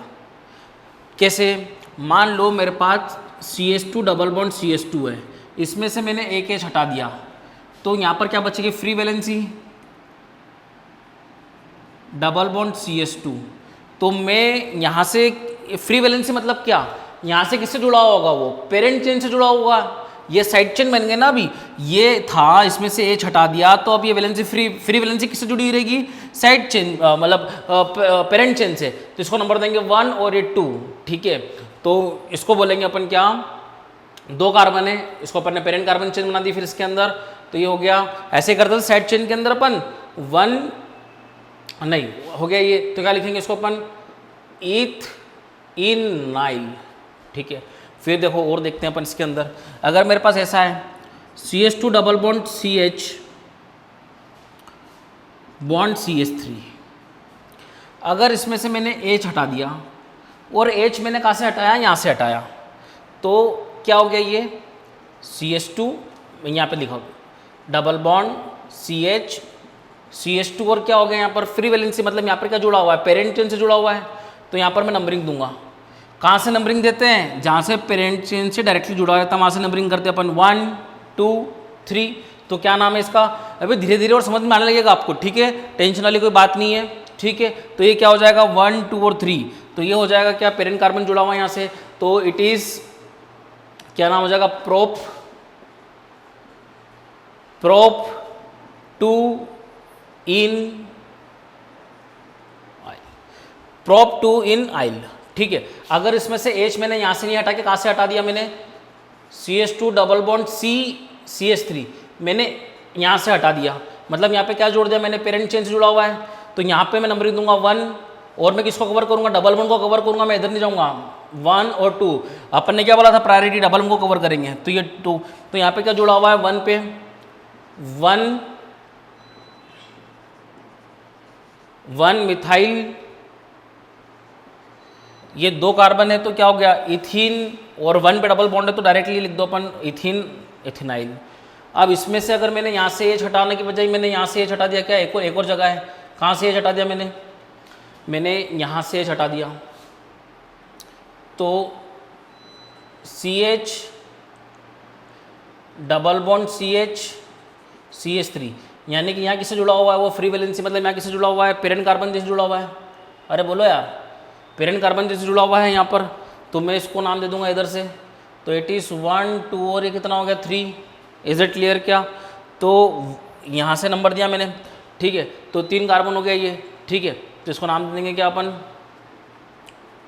कैसे? मान लो मेरे पास CH2 डबल बॉन्ड CH2 है, इसमें से मैंने एक H हटा दिया, तो यहाँ पर क्या बचेगी? Free valency, double bond CH2। तो मैं यहाँ से फ्री वैलेंसी मतलब क्या, यहाँ से किससे जुड़ा होगा? वो पेरेंट चेन से जुड़ा होगा। ये साइड चेन बन गए ना, अभी ये था, इसमें से H हटा दिया, तो अब ये वैलेंसी फ्री वैलेंसी किससे जुड़ी रहेगी? साइड चेन मतलब पेरेंट चेन से। तो इसको नंबर देंगे 1 और ये 2, ठीक है। तो इसको बोलेंगे अपन क्या, 2 कार्बन है, इसको अपन ने पेरेंट कार्बन चेन बना दी फिर इसके अंदर, तो ये हो गया। ऐसे करते थे साइड चेन के अंदर अपन 1 नहीं हो गया ये, तो क्या लिखेंगे इसको अपन? ईथ इन नाइल, ठीक है। फिर देखो और देखते हैं अपन इसके अंदर, अगर मेरे पास ऐसा है CH2 double bond CH bond CH3, अगर इसमें से मैंने H हटा दिया और H मैंने कहाँ से हटाया? यहाँ से हटाया, तो क्या हो गया? ये CH2 यहाँ पे लिखा डबल बॉन्ड CH2 और क्या हो गया यहाँ पर? फ्री वैलेंसी, मतलब यहाँ पर क्या जुड़ा हुआ है? पेरेंट चेन से जुड़ा हुआ है। तो यहाँ पर मैं नंबरिंग दूंगा। कहाँ से नंबरिंग देते हैं? जहाँ से पेरेंट चेन से डायरेक्टली जुड़ा रहता है वहाँ से नंबरिंग करते हैं अपन 1 2 3। तो क्या नाम है इसका? अभी धीरे धीरे और समझ में आने लगेगा आपको, ठीक है, टेंशन वाली कोई बात नहीं है, ठीक है। तो ये क्या हो जाएगा 1 2 और 3, तो ये हो जाएगा क्या, पेरेंट कार्बन जुड़ा हुआ है यहाँ से, तो इट इज क्या नाम हो जाएगा, प्रोप 2 इन प्रोप 2 इन आइल। ठीक है। अगर इसमें से H मैंने यहाँ से नहीं हटा के कहाँ से हटा दिया मैंने, CH2 डबल बॉन्ड CH3 मैंने यहाँ से हटा दिया, मतलब यहाँ पे क्या जोड़ दिया मैंने, पेरेंट चेन से जुड़ा हुआ है, तो यहाँ पे मैं नंबरिंग दूंगा 1, और मैं किसको कवर करूंगा, डबल बॉन्ड को कवर करूंगा, मैं इधर नहीं जाऊंगा, 1 और 2। अपन ने क्या बोला था, प्रायोरिटी डबल बॉन्ड को कवर करेंगे, तो ये 2, तो यहाँ पे क्या जुड़ा हुआ है 1 पे 1 मिथाइल, ये 2 कार्बन है तो क्या हो गया इथीन, और 1 पे डबल बॉन्ड है तो डायरेक्टली लिख दो अपन इथीन इथेनाइल। अब इसमें से अगर मैंने यहाँ से H हटाने की बजाय मैंने यहाँ से H हटा दिया, क्या एक और जगह है, कहाँ से H हटा दिया मैंने यहाँ से H हटा दिया, तो CH डबल बॉन्ड CH3, यानी कि यहाँ किससे जुड़ा हुआ है, वो फ्री वैलेंसी, मतलब यहाँ किससे जुड़ा हुआ है, पेरेंट कार्बन जैसे जुड़ा हुआ है। अरे बोलो यार, पेरेंट कार्बन जैसे जुड़ा हुआ है यहाँ पर, तो मैं इसको नाम दे दूंगा इधर से, तो इट इज़ 1 2 और ये कितना हो गया 3। इज इट क्लियर क्या, तो यहाँ से नंबर दिया मैंने, ठीक है, तो 3 कार्बन हो गया ये, ठीक है, तो इसको नाम दे देंगे क्या अपन,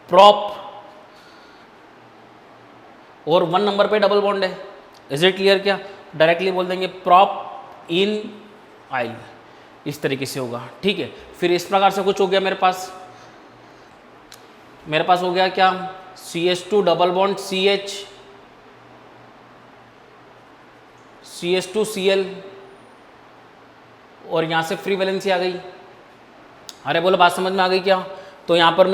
प्रॉप, और 1 नंबर पे डबल बॉन्ड है। इज इट क्लियर क्या, डायरेक्टली बोल देंगे प्रॉप इन आइल, इस तरीके से होगा। ठीक है, फिर इस प्रकार से कुछ हो गया मेरे पास हो गया क्या, CH2 डबल बॉन्ड CH2Cl, और यहाँ से फ्री वैलेंसी आ गई। अरे बोलो बात समझ में आ गई क्या, तो यहाँ पर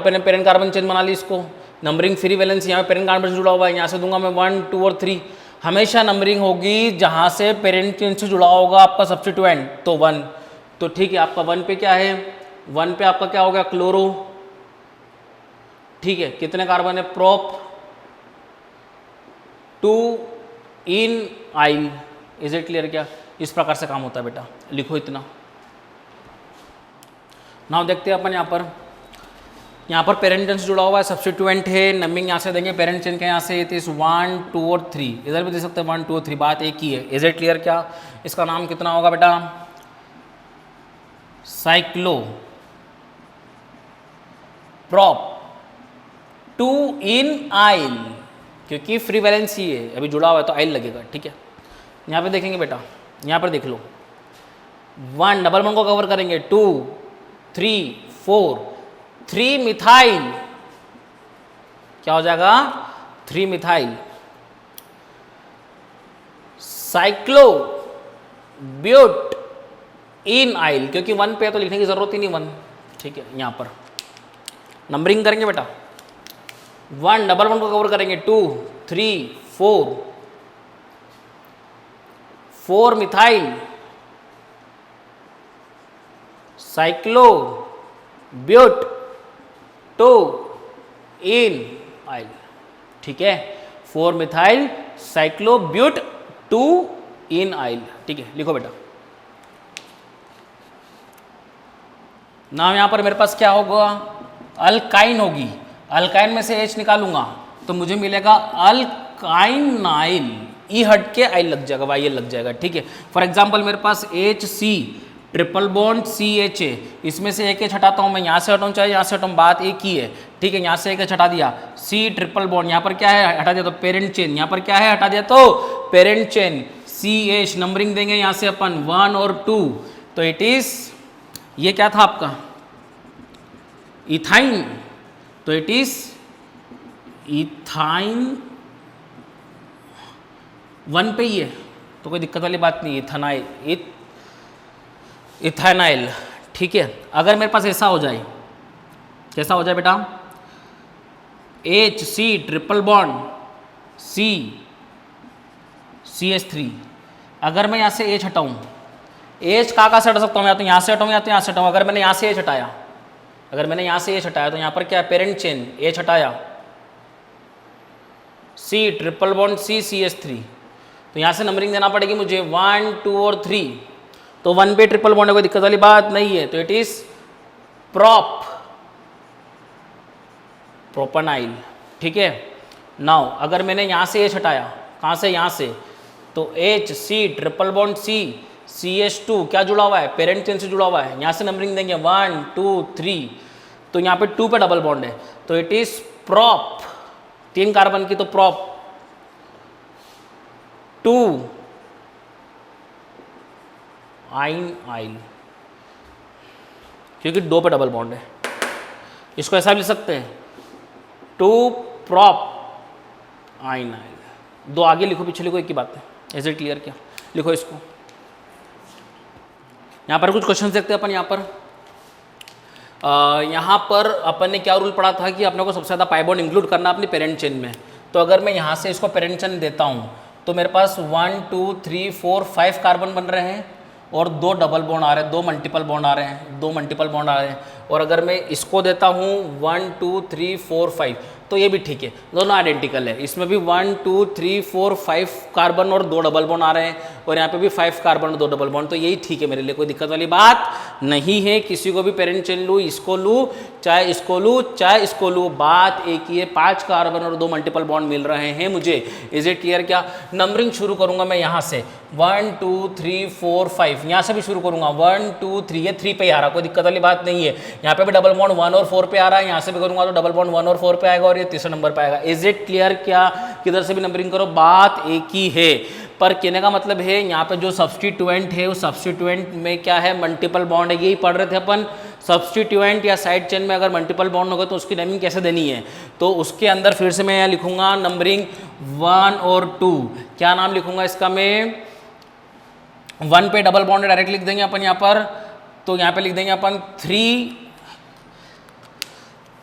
मैंने पेरेंट कार्बन चेन बना ली, इसको नंबरिंग फ्री वैलेंसी यहाँ पे पेरेंट कार्बन से जुड़ा हुआ है, यहाँ से दूंगा मैं 1 2 और 3। हमेशा नंबरिंग होगी जहाँ से पेरेंट चेन से जुड़ा होगा आपका सब्स्टिट्यूएंट, तो 1, तो ठीक है, आपका 1 पे क्या है, 1 पे आपका क्या हो गया क्लोरो, ठीक है, कितने कार्बन है, prop 2 en yl. Is it clear क्या, इस प्रकार से काम होता है बेटा, लिखो इतना। नाउ देखते हैं अपन यहाँ पर पेरेंट चेन से जुड़ा हुआ है, सब्स्टिट्यूएंट है, नंबरिंग यहाँ से देंगे पेरेंट चेन के यहाँ से, इट इज 1 2 और 3, इधर भी दे सकते हैं 1 2 और 3, बात एक ही है। इज इट क्लियर क्या, इसका नाम कितना होगा बेटा, साइक्लो प्रॉप 2 इन आइल, क्योंकि फ्री वैलेंसी है, अभी जुड़ा हुआ है तो आइल लगेगा। ठीक है, यहाँ पे देखेंगे बेटा, यहाँ पर देख लो, 1 डबल बॉन्ड को कवर करेंगे, 2 3 4, 3 मिथाइल, क्या हो जाएगा 3 मिथाइल, साइक्लो ब्यूट इन आइल, क्योंकि 1 पे तो लिखने की जरूरत ही नहीं 1। ठीक है, यहाँ पर नंबरिंग करेंगे बेटा, 1 डबल बॉन्ड को कवर करेंगे, 2 3 4 मिथाइल, साइक्लो ब्यूट 2 इन आइल। ठीक है, 4 मिथाइल साइक्लो ब्यूट 2 इन आइल। ठीक है, लिखो बेटा। नाम यहाँ पर मेरे पास क्या होगा, अल्काइन होगी, अल्काइन में से H निकालूंगा तो मुझे मिलेगा अल्काइनाइल, ई हट के आइल लग जाएगा, वाई लग जाएगा। ठीक है, फॉर एग्जांपल मेरे पास HC ट्रिपल बॉन्ड CH है, इसमें से एक H हटाता हूँ मैं, यहाँ से हटाऊँ चाहे यहाँ से हटाऊँ, बात एक ही है। ठीक है, यहाँ से एक H हटा दिया, C ट्रिपल बॉन्ड, यहाँ पर क्या है हटा दिया तो पेरेंट चेन, यहाँ पर क्या है हटा दिया तो पेरेंट चेन, CH नंबरिंग देंगे यहाँ से अपन 1 और 2, तो इट इज, ये क्या था आपका इथाइन, तो इट इज इथाइन 1 पे ही है तो कोई दिक्कत वाली बात नहीं, इथेनाइल इथेनाइल। ठीक है, अगर मेरे पास ऐसा हो जाए, कैसा हो जाए बेटा, HC ट्रिपल बॉन्ड CH3, अगर मैं यहाँ से H हटाऊँ, H कहाँ से हटा सकता हूँ, या तो यहाँ से हटाऊँ या तो यहाँ से हटाऊँ। अगर मैंने यहाँ से H हटाया, तो यहाँ पर क्या है पेरेंट चेन, H हटाया, C ट्रिपल बॉन्ड CH3, तो यहाँ से नंबरिंग देना पड़ेगी मुझे 1 2 और 3, तो 1 पे ट्रिपल बॉन्ड है, कोई दिक्कत वाली बात नहीं है, तो इट इज प्रोपेनाइल। ठीक है, नाउ अगर मैंने यहाँ से H हटाया, कहाँ से, यहाँ से, तो H C triple bond CH2 क्या जुड़ा हुआ है, पेरेंट चेन से जुड़ा हुआ है। यहाँ से नंबरिंग देंगे 1 2 3, तो यहाँ पे 2 पे डबल बॉन्ड है, तो इट इज प्रोप, 3 कार्बन की, तो प्रोप 2 आइल, क्योंकि 2 पे डबल बॉन्ड है। इसको ऐसा भी लिख सकते हैं 2 प्रोप आइल। 2 आगे लिखो, पीछे लिखो, एक ही बात है। इज इट क्लियर क्या? लिखो इसको। यहाँ पर कुछ क्वेश्चन देखते हैं अपन। यहाँ पर अपन ने क्या रूल पढ़ा था कि अपने को सबसे ज़्यादा पाई बॉन्ड इंक्लूड करना अपनी पेरेंट चेन में। तो अगर मैं यहाँ से इसको पेरेंट चेन देता हूँ तो मेरे पास 1 2 3 4 5 कार्बन बन रहे हैं और 2 डबल बॉन्ड आ रहे हैं, 2 मल्टीपल बॉन्ड आ रहे हैं, 2 मल्टीपल बॉन्ड आ रहे हैं। और अगर मैं इसको देता हूँ 1 2 3 4 5, तो ये भी ठीक है, दोनों आइडेंटिकल है। इसमें भी 1 2 3 4 5 कार्बन और 2 डबल बॉन्ड आ रहे हैं, और यहाँ पे भी 5 कार्बन और 2 डबल बॉन्ड, तो यही ठीक है मेरे लिए, कोई दिक्कत वाली बात नहीं है। किसी को भी पेरेंट चेन लूँ, इसको लूँ, चाहे इसको लूँ, चाहे इसको लूँ, बात एक ही है। 5 कार्बन और 2 मल्टीपल बॉन्ड मिल रहे हैं मुझे। इज इट क्लियर क्या? नंबरिंग शुरू करूंगा मैं यहाँ से 1 2 3 4 5, यहाँ से भी शुरू करूंगा 1 2 3, ये 3 पे ही आ रहा, कोई दिक्कत वाली बात नहीं है। यहाँ पे भी डबल बॉन्ड 1 और 4 पे आ रहा है, यहाँ से भी करूंगा तो डबल बॉन्ड 1 और 4 पे आएगा, और ये तीसरा नंबर पे आएगा। इज इट क्लियर क्या? किधर से भी नंबरिंग करो, बात एक ही है। पर कहने का मतलब है यहाँ पे जो सब्स्टिट्यूएंट है, उस सब्स्टिट्यूएंट में क्या है, मल्टीपल बॉन्ड है। यही पढ़ रहे थे अपन, सब्स्टिट्यूएंट या साइड चेन में अगर मल्टीपल बॉन्ड होगा तो उसकी नेमिंग कैसे देनी है। तो उसके अंदर फिर से मैं यहाँ लिखूंगा नंबरिंग 1 और 2। क्या नाम लिखूंगा इसका मैं? 1 पे डबल बॉन्ड डायरेक्ट लिख देंगे अपन यहाँ पर, तो यहाँ पे लिख देंगे अपन 3।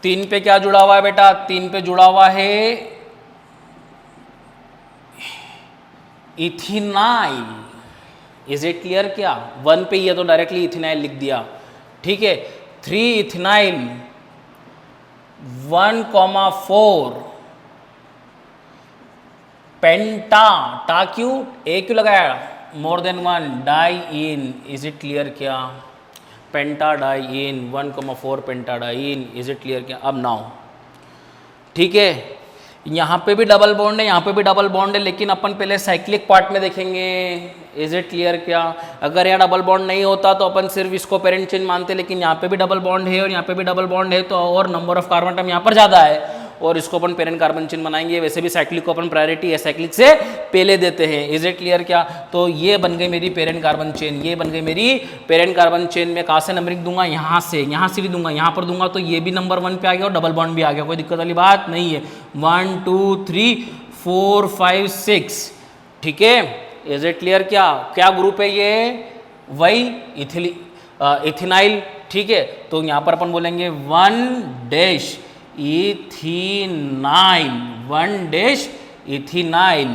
3 पे क्या जुड़ा हुआ है बेटा? 3 पे जुड़ा हुआ है इथिनाइल। इज इट क्लियर क्या? 1 पे ही है तो डायरेक्टली इथिनाइल लिख दिया। ठीक है, 3 इथिनाइल 1,4 पेंटा, टा क्यों, ए क्यों लगाया, more than 1 diene. Is it clear क्या? पेंटाडाइन 1,4 पेंटाडाइन। इज इट क्लियर क्या? अब नाउ ठीक है, यहाँ पे भी डबल बॉन्ड है, यहाँ पे भी डबल बॉन्ड है, लेकिन अपन पहले साइक्लिक पार्ट में देखेंगे। इज इट क्लियर क्या? अगर यहाँ डबल बॉन्ड नहीं होता तो अपन सिर्फ इसको पेरेंट चेन मानते, लेकिन यहाँ पे भी डबल बॉन्ड है और यहाँ पे भी डबल बॉन्ड है, तो और नंबर ऑफ कार्बन एटम यहाँ पर ज़्यादा है, और इसको अपन पेरेंट कार्बन चेन बनाएंगे। वैसे भी साइक्लिक को अपन प्रायोरिटी एसाइक्लिक से पहले देते हैं। इज इट क्लियर क्या? तो ये बन गई मेरी पेरेंट कार्बन चेन, ये बन गई मेरी पेरेंट कार्बन चेन। में कहाँ से नंबरिंग दूंगा? यहाँ से भी दूंगा, यहाँ पर दूंगा तो ये भी नंबर 1 पे आ गया और डबल बॉन्ड भी आ गया, कोई दिक्कत वाली बात नहीं है। 1 2 3 4 5 6। ठीक है, इज इट क्लियर क्या? क्या ग्रुप है ये? वही इथिनाइल। ठीक है, तो यहाँ पर अपन बोलेंगे 1 डैश इथिनाइल, 1 डैश इथिनाइल।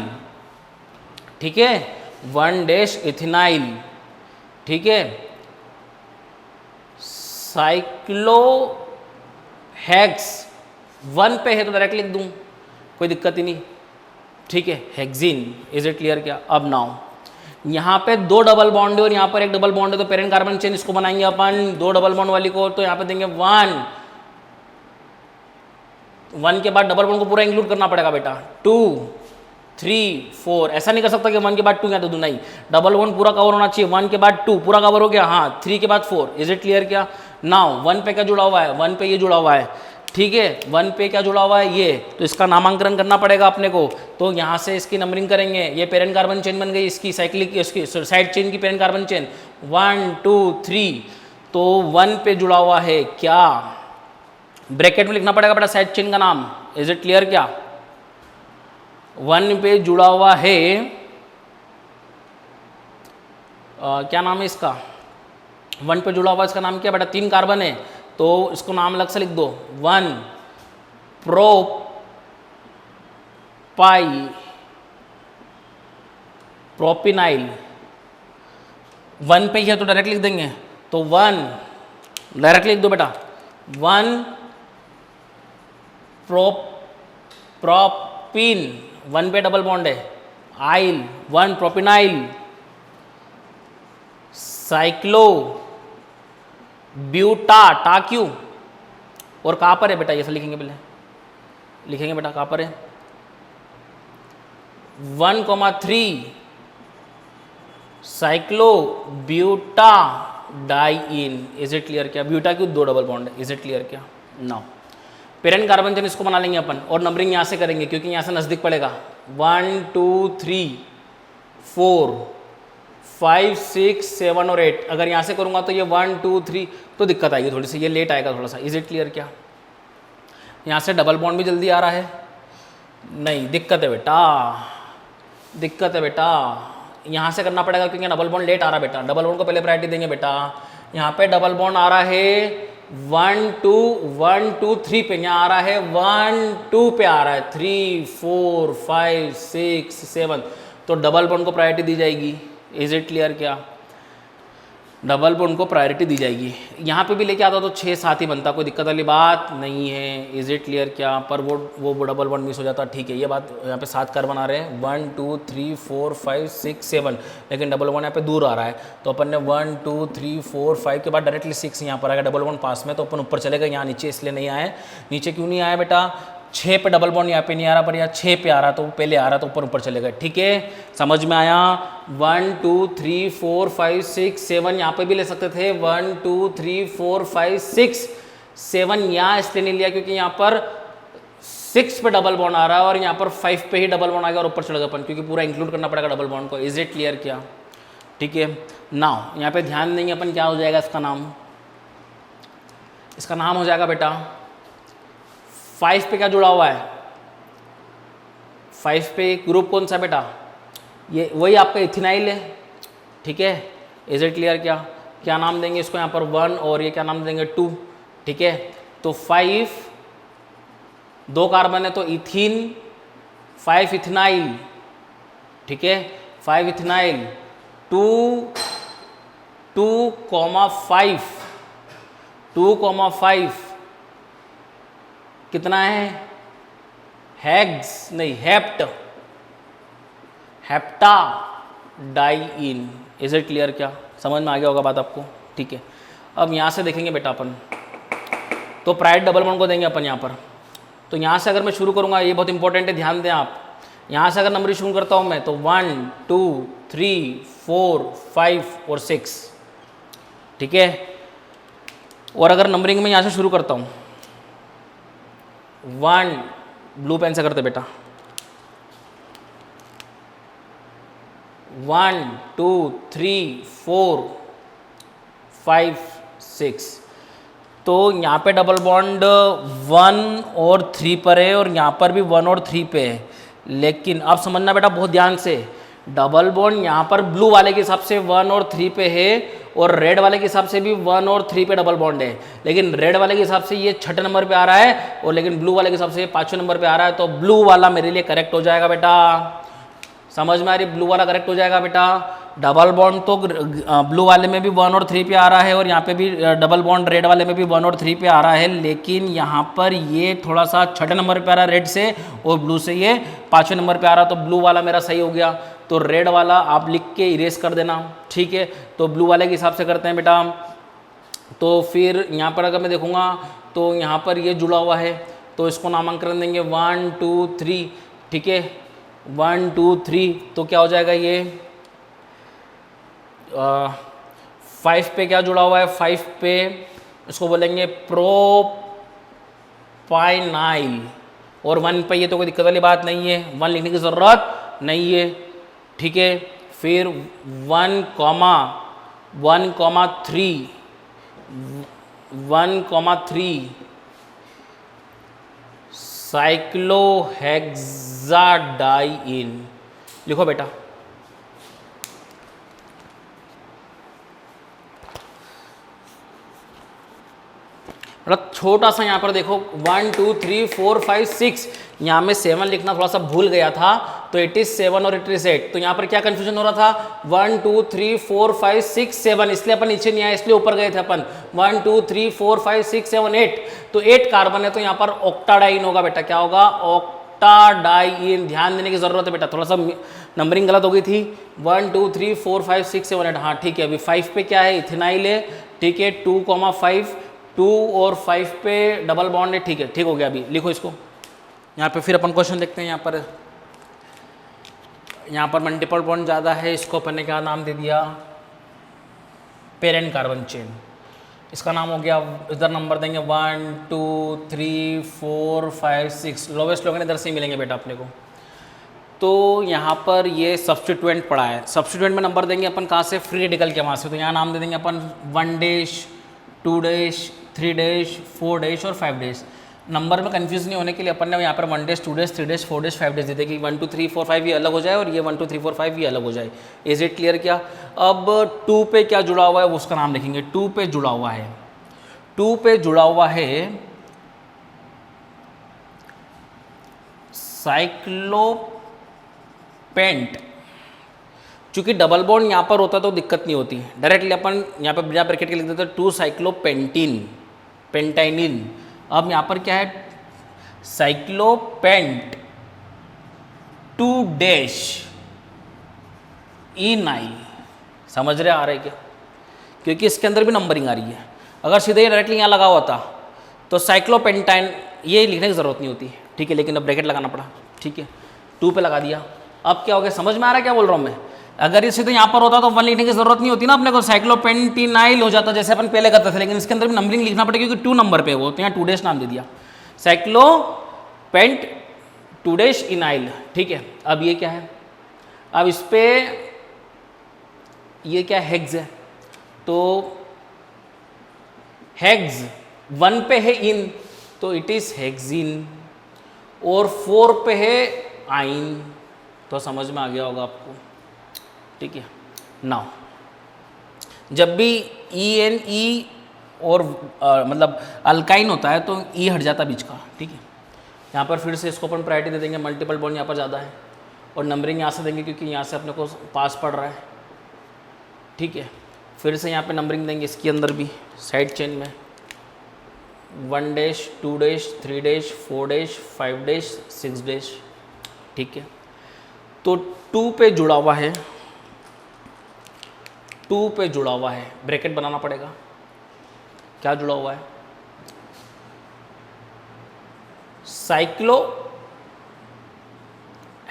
ठीक है, 1 डैश इथिनाइल। ठीक है, साइक्लोहेक्स 1 पे है तो डायरेक्ट लिख दूं, कोई दिक्कत ही नहीं। ठीक है, हेक्सिन। इज इट क्लियर क्या? अब नाउ यहाँ पे 2 डबल बॉन्ड है और यहाँ पर 1 डबल बॉन्ड है, तो पेरेंट कार्बन चेन इसको बनाएंगे अपन 2 डबल बॉन्ड वाली को, तो यहाँ पे देंगे 1 के बाद डबल बॉन्ड को पूरा इंक्लूड करना पड़ेगा बेटा, 2 3 4। ऐसा नहीं कर सकता कि 1 के बाद 2 क्या दे दूं, नहीं, डबल बॉन्ड पूरा कवर होना चाहिए। 1 के बाद 2 पूरा कवर हो गया, हाँ, 3 के बाद 4। इज इट क्लियर क्या? नाउ 1 पे क्या जुड़ा हुआ है? 1 पे ये जुड़ा हुआ है। ठीक है, 1 पे क्या जुड़ा हुआ है? ये, तो इसका नामांकन करना पड़ेगा अपने को, तो यहाँ से इसकी नंबरिंग करेंगे। ये पेरेंट कार्बन चेन बन गई, इसकी साइक्लिक, इसकी साइड चेन की पेरेंट कार्बन चेन 1 2 3। तो 1 पे जुड़ा हुआ है क्या? ब्रैकेट में लिखना पड़ेगा बेटा साइड चेन का नाम। इज इट क्लियर क्या? 1 पे जुड़ा हुआ है क्या नाम है इसका? 1 पे जुड़ा हुआ इसका नाम क्या बेटा? 3 कार्बन है तो इसको नाम अलग से लिख दो, 1 प्रोपिनाइल। 1 पे ही है तो डायरेक्ट लिख देंगे, तो 1 डायरेक्ट लिख दो बेटा, 1 प्रोपिन, 1 पे डबल बॉन्ड है, आइल 1 प्रोपिनाइल, साइक्लो ब्यूटा, टा क्यों, और कहाँ पर है बेटा, ये सब लिखेंगे पहले, लिखेंगे बेटा कहाँ पर है, 1,3 cyclo buta diene. Is it clear क्या, ब्यूटा क्यों 2 डबल बॉन्ड है, इज इट क्लियर क्या। नाउ पेरेंट कार्बन चेन इसको बना लेंगे अपन, और नंबरिंग यहाँ से करेंगे क्योंकि यहाँ से नज़दीक पड़ेगा। 1 2 3 4 5 6 7 और 8। अगर यहाँ से करूँगा तो ये 1 2 3 तो दिक्कत आएगी थोड़ी सी, ये लेट आएगा थोड़ा सा। इज इट क्लियर क्या, यहाँ से डबल बॉन्ड भी जल्दी आ रहा है नहीं, दिक्कत है बेटा, दिक्कत है बेटा, यहाँ से करना पड़ेगा क्योंकि डबल बॉन्ड लेट आ रहा है बेटा। डबल बॉन्ड को पहले प्रायोरिटी देंगे बेटा। यहाँ पे डबल बॉन्ड आ रहा है 1 2 3 पे, यहाँ आ रहा है 1 2 पे आ रहा है 3 4 5 6 7, तो डबल बॉन्ड को प्रायोरिटी दी जाएगी। इज इट क्लियर क्या, डबल बॉन्ड को प्रायोरिटी दी जाएगी। यहाँ पे भी लेके आता तो 6 7 ही बनता, कोई दिक्कत वाली बात नहीं है। इज इट क्लियर क्या, पर वो डबल बॉन्ड मिस हो जाता, ठीक है। ये बात यहाँ पे 7 कार्बन आ रहे हैं 1 2 3 4 5 6 7, लेकिन डबल बॉन्ड यहाँ पे दूर आ रहा है, तो अपन ने 1 2 3 4 5 के बाद डायरेक्टली 6 यहाँ पर आएगा, डबल बॉन्ड पास में, तो अपन ऊपर चलेगा। यहाँ नीचे इसलिए नहीं आए, नीचे क्यों नहीं आया बेटा, 6 पे डबल बॉन्ड यहाँ पे नहीं आ रहा, पर यहाँ 6 पे आ रहा, तो पहले आ रहा तो ऊपर चलेगा, ठीक है। समझ में आया। 1 2 3 4 5 6 7, यहाँ पे भी ले सकते थे 1 2 3 4 5 6 7, यहाँ इसलिए नहीं लिया क्योंकि यहाँ पर 6 पे डबल बॉन्ड आ रहा है और यहाँ पर 5 पे ही डबल बॉन्ड आ गया और ऊपर चलेगा अपन, क्योंकि पूरा इंक्लूड करना पड़ेगा डबल बॉन्ड को। इज इट क्लियर क्या, ठीक है। नाउ यहाँ पे ध्यान देंगे अपन, क्या हो जाएगा इसका नाम, इसका नाम हो जाएगा बेटा 5 पे क्या जुड़ा हुआ है, 5 पे ग्रुप कौन सा बेटा, ये वही आपका इथिनाइल है, ठीक है। इज इट क्लियर क्या, क्या नाम देंगे इसको यहाँ पर 1 और ये क्या नाम देंगे 2, ठीक है। तो 5 2 कार्बन है तो इथिन, 5 इथनाइल, ठीक है, 5 इथनाइल 2 5 कितना है, हेक्स नहीं hepta diene. Is it clear क्या, समझ में आ गया होगा बात आपको, ठीक है। अब यहाँ से देखेंगे बेटा अपन, तो प्राइड डबल बॉन्ड को देंगे अपन यहाँ पर। तो यहाँ से अगर मैं शुरू करूँगा, ये बहुत इंपॉर्टेंट है, ध्यान दें आप। यहाँ से अगर नंबर शुरू करता हूँ मैं, तो 1 2 3 4 5 और 6, ठीक है। और अगर नंबरिंग में यहाँ से शुरू करता हूँ 1, ब्लू पेन से करते बेटा, 1 2 3 4 5 6, तो यहाँ पे डबल बॉन्ड 1 और 3 पर है और यहाँ पर भी 1 और 3 पे है। लेकिन अब समझना बेटा बहुत ध्यान से, डबल बॉन्ड यहाँ पर ब्लू वाले के हिसाब से 1 और 3 पे है और रेड वाले के हिसाब से भी 1 और 3 पे डबल बॉन्ड है। लेकिन रेड वाले के हिसाब से ये 6ठे नंबर पे आ रहा है और लेकिन ब्लू वाले के हिसाब से ये 5वें नंबर पे आ रहा है, तो ब्लू वाला मेरे लिए करेक्ट हो जाएगा बेटा। समझ में आ रही, ब्लू वाला करेक्ट हो जाएगा बेटा। डबल बॉन्ड तो ब्लू वाले में भी 1 और 3 पे आ रहा है और यहाँ पे भी डबल बॉन्ड रेड वाले में भी 1 और 3 पे आ रहा है, लेकिन यहाँ पर ये थोड़ा सा 6ठे नंबर पे आ रहा है रेड से और ब्लू से ये 5वें नंबर पे आ रहा है, तो ब्लू वाला मेरा सही हो गया। तो रेड वाला आप लिख के इरेज कर देना, ठीक है। तो ब्लू वाले के हिसाब से करते हैं बेटा। तो फिर यहाँ पर अगर मैं देखूँगा तो यहाँ पर ये जुड़ा हुआ है, तो इसको नामांकन देंगे 1 2 3, ठीक है, 1 2 3। तो क्या हो जाएगा ये 5 पे क्या जुड़ा हुआ है, 5 पे इसको बोलेंगे प्रोपाइनाइल और 1 पे ये तो कोई दिक्कत वाली बात नहीं है, 1 लिखने की ज़रूरत नहीं है, ठीक है। फिर 1 3 साइक्लोहेक्साडाइइन लिखो बेटा। मतलब छोटा सा यहाँ पर देखो 1 2 3 4 5 6, यहाँ में 7 लिखना थोड़ा सा भूल गया था, तो इट इज 7 और इट इज 8। तो यहाँ पर क्या कंफ्यूजन हो रहा था, 1 2 3 4 5 6 7, इसलिए अपन नीचे नहीं आए, इसलिए ऊपर गए थे अपन। 1 2 3 4 5 6 7 8, तो 8 कार्बन है, तो यहाँ पर ऑक्टाडाइन होगा बेटा। क्या होगा, ऑक्टाडाइन। ध्यान देने की ज़रूरत है बेटा, थोड़ा सा नंबरिंग गलत हो गई थी। 1 2 3 4 5 6 7 8, हाँ ठीक है। अभी 5 पे क्या है, इथेनाइल है, ठीक है। 2,5 2 और 5 पे डबल बॉन्ड है, ठीक है, ठीक हो गया। अभी लिखो इसको यहाँ पे, फिर अपन क्वेश्चन देखते हैं। यहाँ पर मल्टीपल बॉन्ड ज़्यादा है, इसको अपन ने क्या नाम दे दिया, पेरेंट कार्बन चेन। इसका नाम हो गया, इधर नंबर देंगे 1 2 3 4 5 6, लोवेस्ट लोग इधर से ही मिलेंगे बेटा अपने को। तो यहाँ पर ये सब्स्टिट्यूएंट पड़ा है, सब्स्टिट्यूएंट में नंबर देंगे अपन कहाँ से, फ्री रेडिकल के वहाँ से। तो यहाँ नाम दे देंगे अपन 1 डैश 2 डैश 3 डैश 4 डैश और 5 डैश। नंबर में कंफ्यूज नहीं होने के लिए अपन ने यहाँ पर 1 dash 2 dash 3 dash 4 dash 5 dash दे दें कि 1 2 3 4 5 ये अलग हो जाए और ये 1 2 3 4 5 ये अलग हो जाए। इज इट क्लियर क्या? अब 2 पे क्या जुड़ा हुआ है वो उसका नाम लिखेंगे। 2 पे जुड़ा हुआ है, 2 पे जुड़ा हुआ है साइक्लोपेंट। चूंकि डबल बॉन्ड यहाँ पर होता तो दिक्कत नहीं होती, डायरेक्टली अपन यहाँ पर बिना ब्रैकेट के लिख देते 2 साइक्लोपेंटीन, पेंटाइनिन। अब यहाँ पर क्या है, साइक्लोपेंट 2 डैश इनाइल। समझ रहे आ रहे क्या? क्योंकि इसके अंदर भी नंबरिंग आ रही है। अगर सीधे ही डायरेक्टली यहाँ लगा हुआ था तो साइक्लोपेंटाइन ये लिखने की ज़रूरत नहीं होती, ठीक है। लेकिन अब ब्रैकेट लगाना पड़ा, ठीक है। 2 पे लगा दिया। अब क्या हो गया, समझ में आ रहा है क्या बोल रहा हूँ मैं? अगर ये सीधे यहाँ पर होता तो 1 लिखने की ज़रूरत नहीं होती ना अपने को, साइक्लोपेंटिनाइल हो जाता जैसे अपन पहले करते थे। लेकिन इसके अंदर भी नंबरिंग लिखना पड़ेगा क्योंकि 2 नंबर पे वो, तो यहाँ 2 डैश नाम दे दिया, साइक्लोपेंट 2 डैश इनाइल, ठीक है। अब ये क्या है, अब इस पे ये क्या हेक्स है, तो हेक्स 1 पे है इन तो इट इज हेक्सिन, और 4 पे है आइन। तो समझ में आ गया होगा आपको, ठीक है। नाउ जब भी ई और मतलब अल्काइन होता है तो ई हट जाता बीच का, ठीक है। यहाँ पर फिर से इसको अपन प्रायोरिटी दे देंगे, मल्टीपल बॉन्ड यहाँ पर ज़्यादा है, और नंबरिंग यहाँ से देंगे क्योंकि यहाँ से अपने को पास पड़ रहा है, ठीक है। फिर से यहाँ पे नंबरिंग देंगे इसके अंदर भी साइड चेन में 1 dash 2 dash 3 dash 4 dash 5 dash 6 dash, ठीक है। तो 2 पे जुड़ा हुआ है, 2 पे जुड़ा हुआ है, ब्रैकेट बनाना पड़ेगा। क्या जुड़ा हुआ है, साइक्लो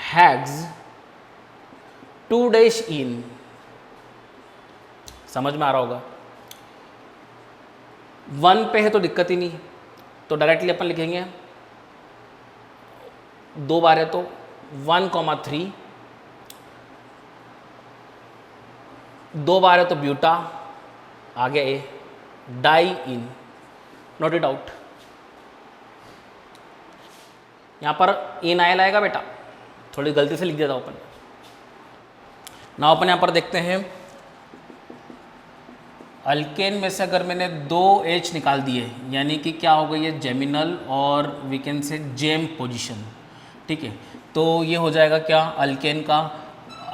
हैग्स 2 डैश इन। समझ में आ रहा होगा। 1 पे है तो दिक्कत ही नहीं, तो डायरेक्टली अपन लिखेंगे 2 बार है तो 1,3, 2 बार है तो ब्यूटा आ गया a, di ene, note it out. यहाँ पर इनाइल आएगा बेटा, थोड़ी गलती से लिख देता हूँ अपन। ना अपन यहाँ पर देखते हैं, अल्केन में से अगर मैंने 2 H निकाल दिए यानी कि क्या हो गई है, जेमिनल और we can say gem position, ठीक है। तो ये हो जाएगा क्या, अल्केन का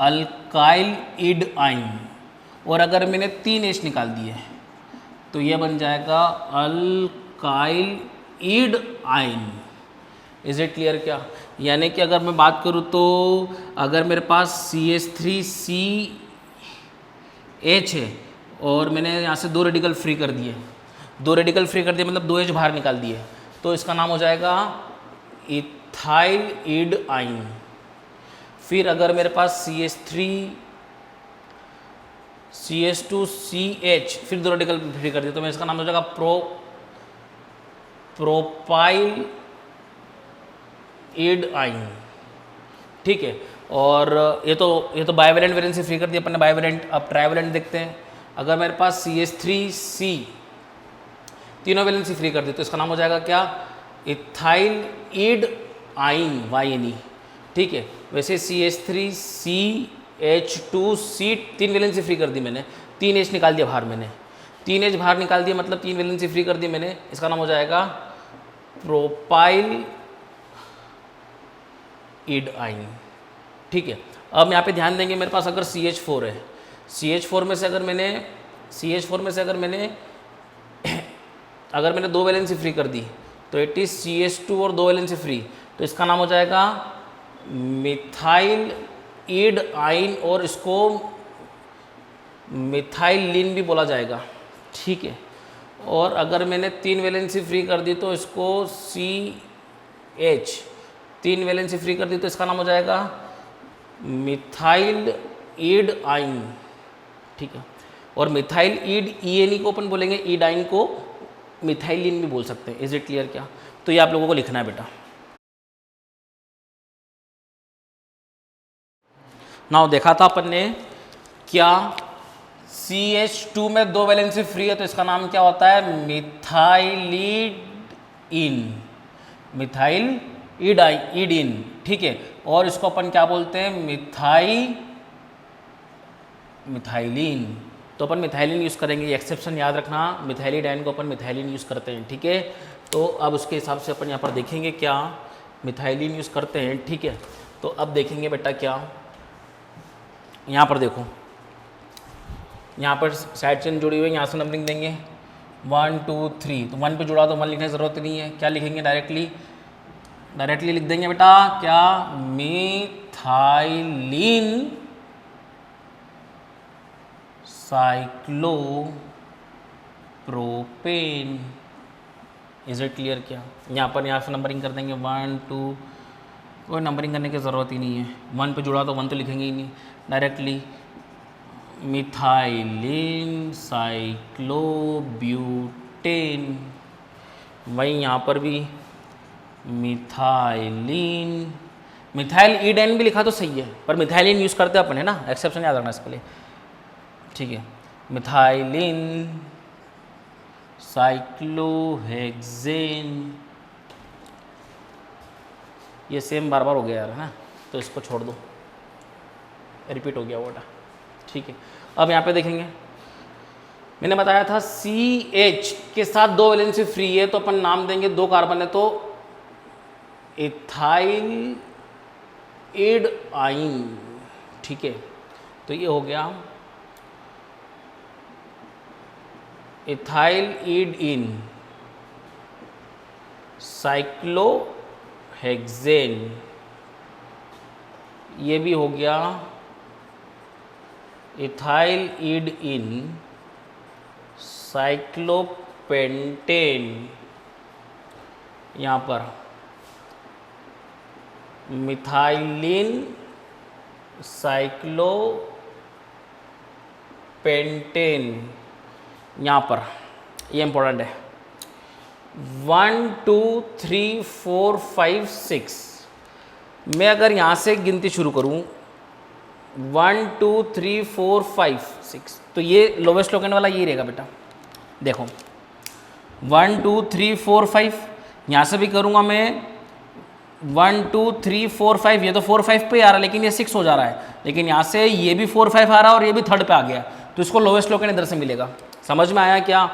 अल्काइल इड आइन। और अगर मैंने 3 H निकाल दिए तो ये बन जाएगा अल्काइल इड आइन। इज इट क्लियर क्या? यानी कि अगर मैं बात करूँ तो अगर मेरे पास CH3CH है और मैंने यहाँ से 2 रेडिकल फ्री कर दिए, 2 रेडिकल फ्री कर दिए मतलब 2 H बाहर निकाल दिए, तो इसका नाम हो जाएगा इथाइल इड आइन। फिर अगर मेरे पास CH3 CH2CH फिर 2 रेडिकल फ्री कर दिए तो मैं इसका नाम हो जाएगा प्रोपाइल इड आइन, ठीक है। और ये तो बाइवेलेंट वैलेंसी फ्री कर दी अपन ने, बाइवेलेंट। अब ट्राइवेलेंट देखते हैं। अगर मेरे पास CH3C तीनों वैलेंसी फ्री कर दी तो इसका नाम हो जाएगा क्या, इथाइल इड आइन, YNE, ठीक है। वैसे CH3CH2C 3 वैलेंसी फ्री कर दी मैंने, 3 H निकाल दिया बाहर मैंने, 3 H बाहर निकाल दिया मतलब 3 वैलेंसी फ्री कर दी मैंने, इसका नाम हो जाएगा प्रोपाइल इड आइन, ठीक है। अब यहाँ पे ध्यान देंगे, मेरे पास अगर CH4 है, CH4 में से अगर मैंने 2 वैलेंसी फ्री कर दी तो इट इज CH2 और 2 वैलेंसी फ्री, तो इसका नाम हो जाएगा मिथाइल ईड आइन, और इसको मिथाइलिन भी बोला जाएगा, ठीक है। और अगर मैंने 3 वैलेंसी फ्री कर दी तो इसको CH 3 वैलेंसी फ्री कर दी तो इसका नाम हो जाएगा मिथाइल ईड आइन, ठीक है। और मिथाइल ईड ENE को अपन बोलेंगे, ईडाइन को मिथाइलिन भी बोल सकते हैं। इज इट क्लियर क्या? तो ये आप लोगों को लिखना है बेटा। नाउ देखा था अपन ने क्या CH2 में 2 वैलेंसी फ्री है तो इसका नाम क्या होता है? मिथाइलिडइन, मिथाइल ईडिन, ठीक है। और इसको अपन क्या बोलते हैं? मिथाइलिन। तो अपन मिथाइलिन यूज़ करेंगे, ये एक्सेप्शन याद रखना, मिथाइलिडाइन को अपन मिथाइलिन यूज़ करते हैं, ठीक है। तो अब उसके हिसाब से अपन यहाँ पर देखेंगे क्या मिथाइलिन यूज़ करते हैं, ठीक है। तो अब देखेंगे बेटा क्या, यहाँ पर देखो, यहाँ पर साइड चेन जुड़ी हुई है, यहाँ से नंबरिंग देंगे 1 2 3, तो 1 पे जुड़ा तो 1 लिखने की ज़रूरत नहीं है। क्या लिखेंगे? डायरेक्टली लिख देंगे बेटा क्या? Methylene cyclopropane. Is it clear क्या? यहाँ से नंबरिंग कर देंगे 1 2, कोई नंबरिंग करने की ज़रूरत ही नहीं है, 1 पे जुड़ा तो 1 तो लिखेंगे ही नहीं, डायरेक्टली मिथाइलिन साइक्लोब्यूटेन। वहीं यहाँ पर भी मिथाइल ईडेन भी लिखा तो सही है, पर मिथाइलिन यूज़ करते अपन है ना, एक्सेप्शन याद रखना इसके लिए, ठीक है। मिथाइलिन साइक्लोहेक्सेन, ये सेम बार बार हो गया यार, है ना, तो इसको छोड़ दो, रिपीट हो गया वो बेटा, ठीक है। अब यहाँ पे देखेंगे, मैंने बताया था CH के साथ 2 वैलेंसी फ्री है तो अपन नाम देंगे, 2 कार्बन है तो इथाइल ईड आइन, ठीक है। तो ये हो गया इथाइल ईड इन साइक्लोहेक्सेन, ये भी हो गया इथाइल ईड इन साइक्लोपेंटेन। यहाँ पर मिथाइलिन साइक्लोपेंटेन, यहाँ पर ये इंपॉर्टेंट है। 1 2 3 4 5 6, मैं अगर यहाँ से गिनती शुरू करूँ 1 2 3 4 5 6, तो ये लोवेस्ट लोकेंड वाला ये रहेगा बेटा। देखो 1 2 3 4 5, यहाँ से भी करूँगा मैं 1 2 3 4 5, ये तो 4 5 पे आ रहा है लेकिन ये 6 हो जा रहा है, लेकिन यहाँ से ये भी 4 5 आ रहा है और ये भी 3rd पे आ गया, तो इसको लोवेस्ट लोकेंड इधर से मिलेगा। समझ में आया क्या?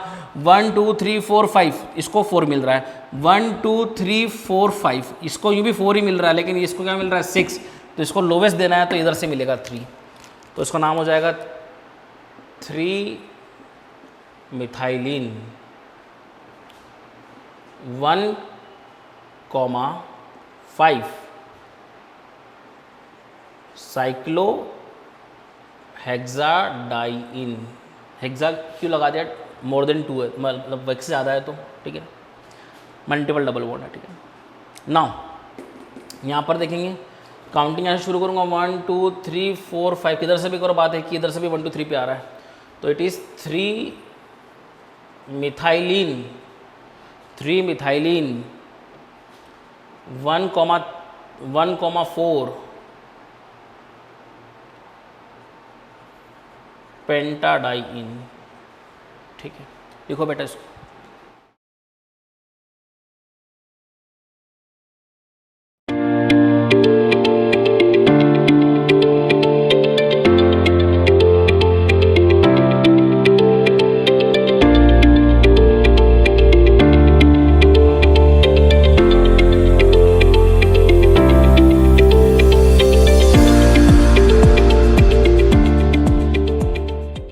1 2 3 4 5, इसको 4 मिल रहा है, 1 2 3 4 5, इसको यूँ भी 4 ही मिल रहा है, लेकिन इसको क्या मिल रहा है? 6, तो इसको लोवेस्ट देना है तो इधर से मिलेगा 3, तो इसका नाम हो जाएगा 3 मिथाइलिन 1,5 साइक्लो हेक्साडाइइन। हेक्सा क्यों लगा दिया? मोर देन 2 है, मतलब एक से ज़्यादा है तो, ठीक है, मल्टीपल डबल बॉन्ड है, ठीक है। नाउ यहाँ पर देखेंगे, काउंटिंग यहाँ से शुरू करूँगा 1 2 3 4 5, किधर से भी करो बात है कि इधर से भी 1 2 3 पे आ रहा है, तो इट इज़ 3 मिथाइलिन 1,4 पेंटाडाइइन, ठीक है। लिखो बेटा इसको।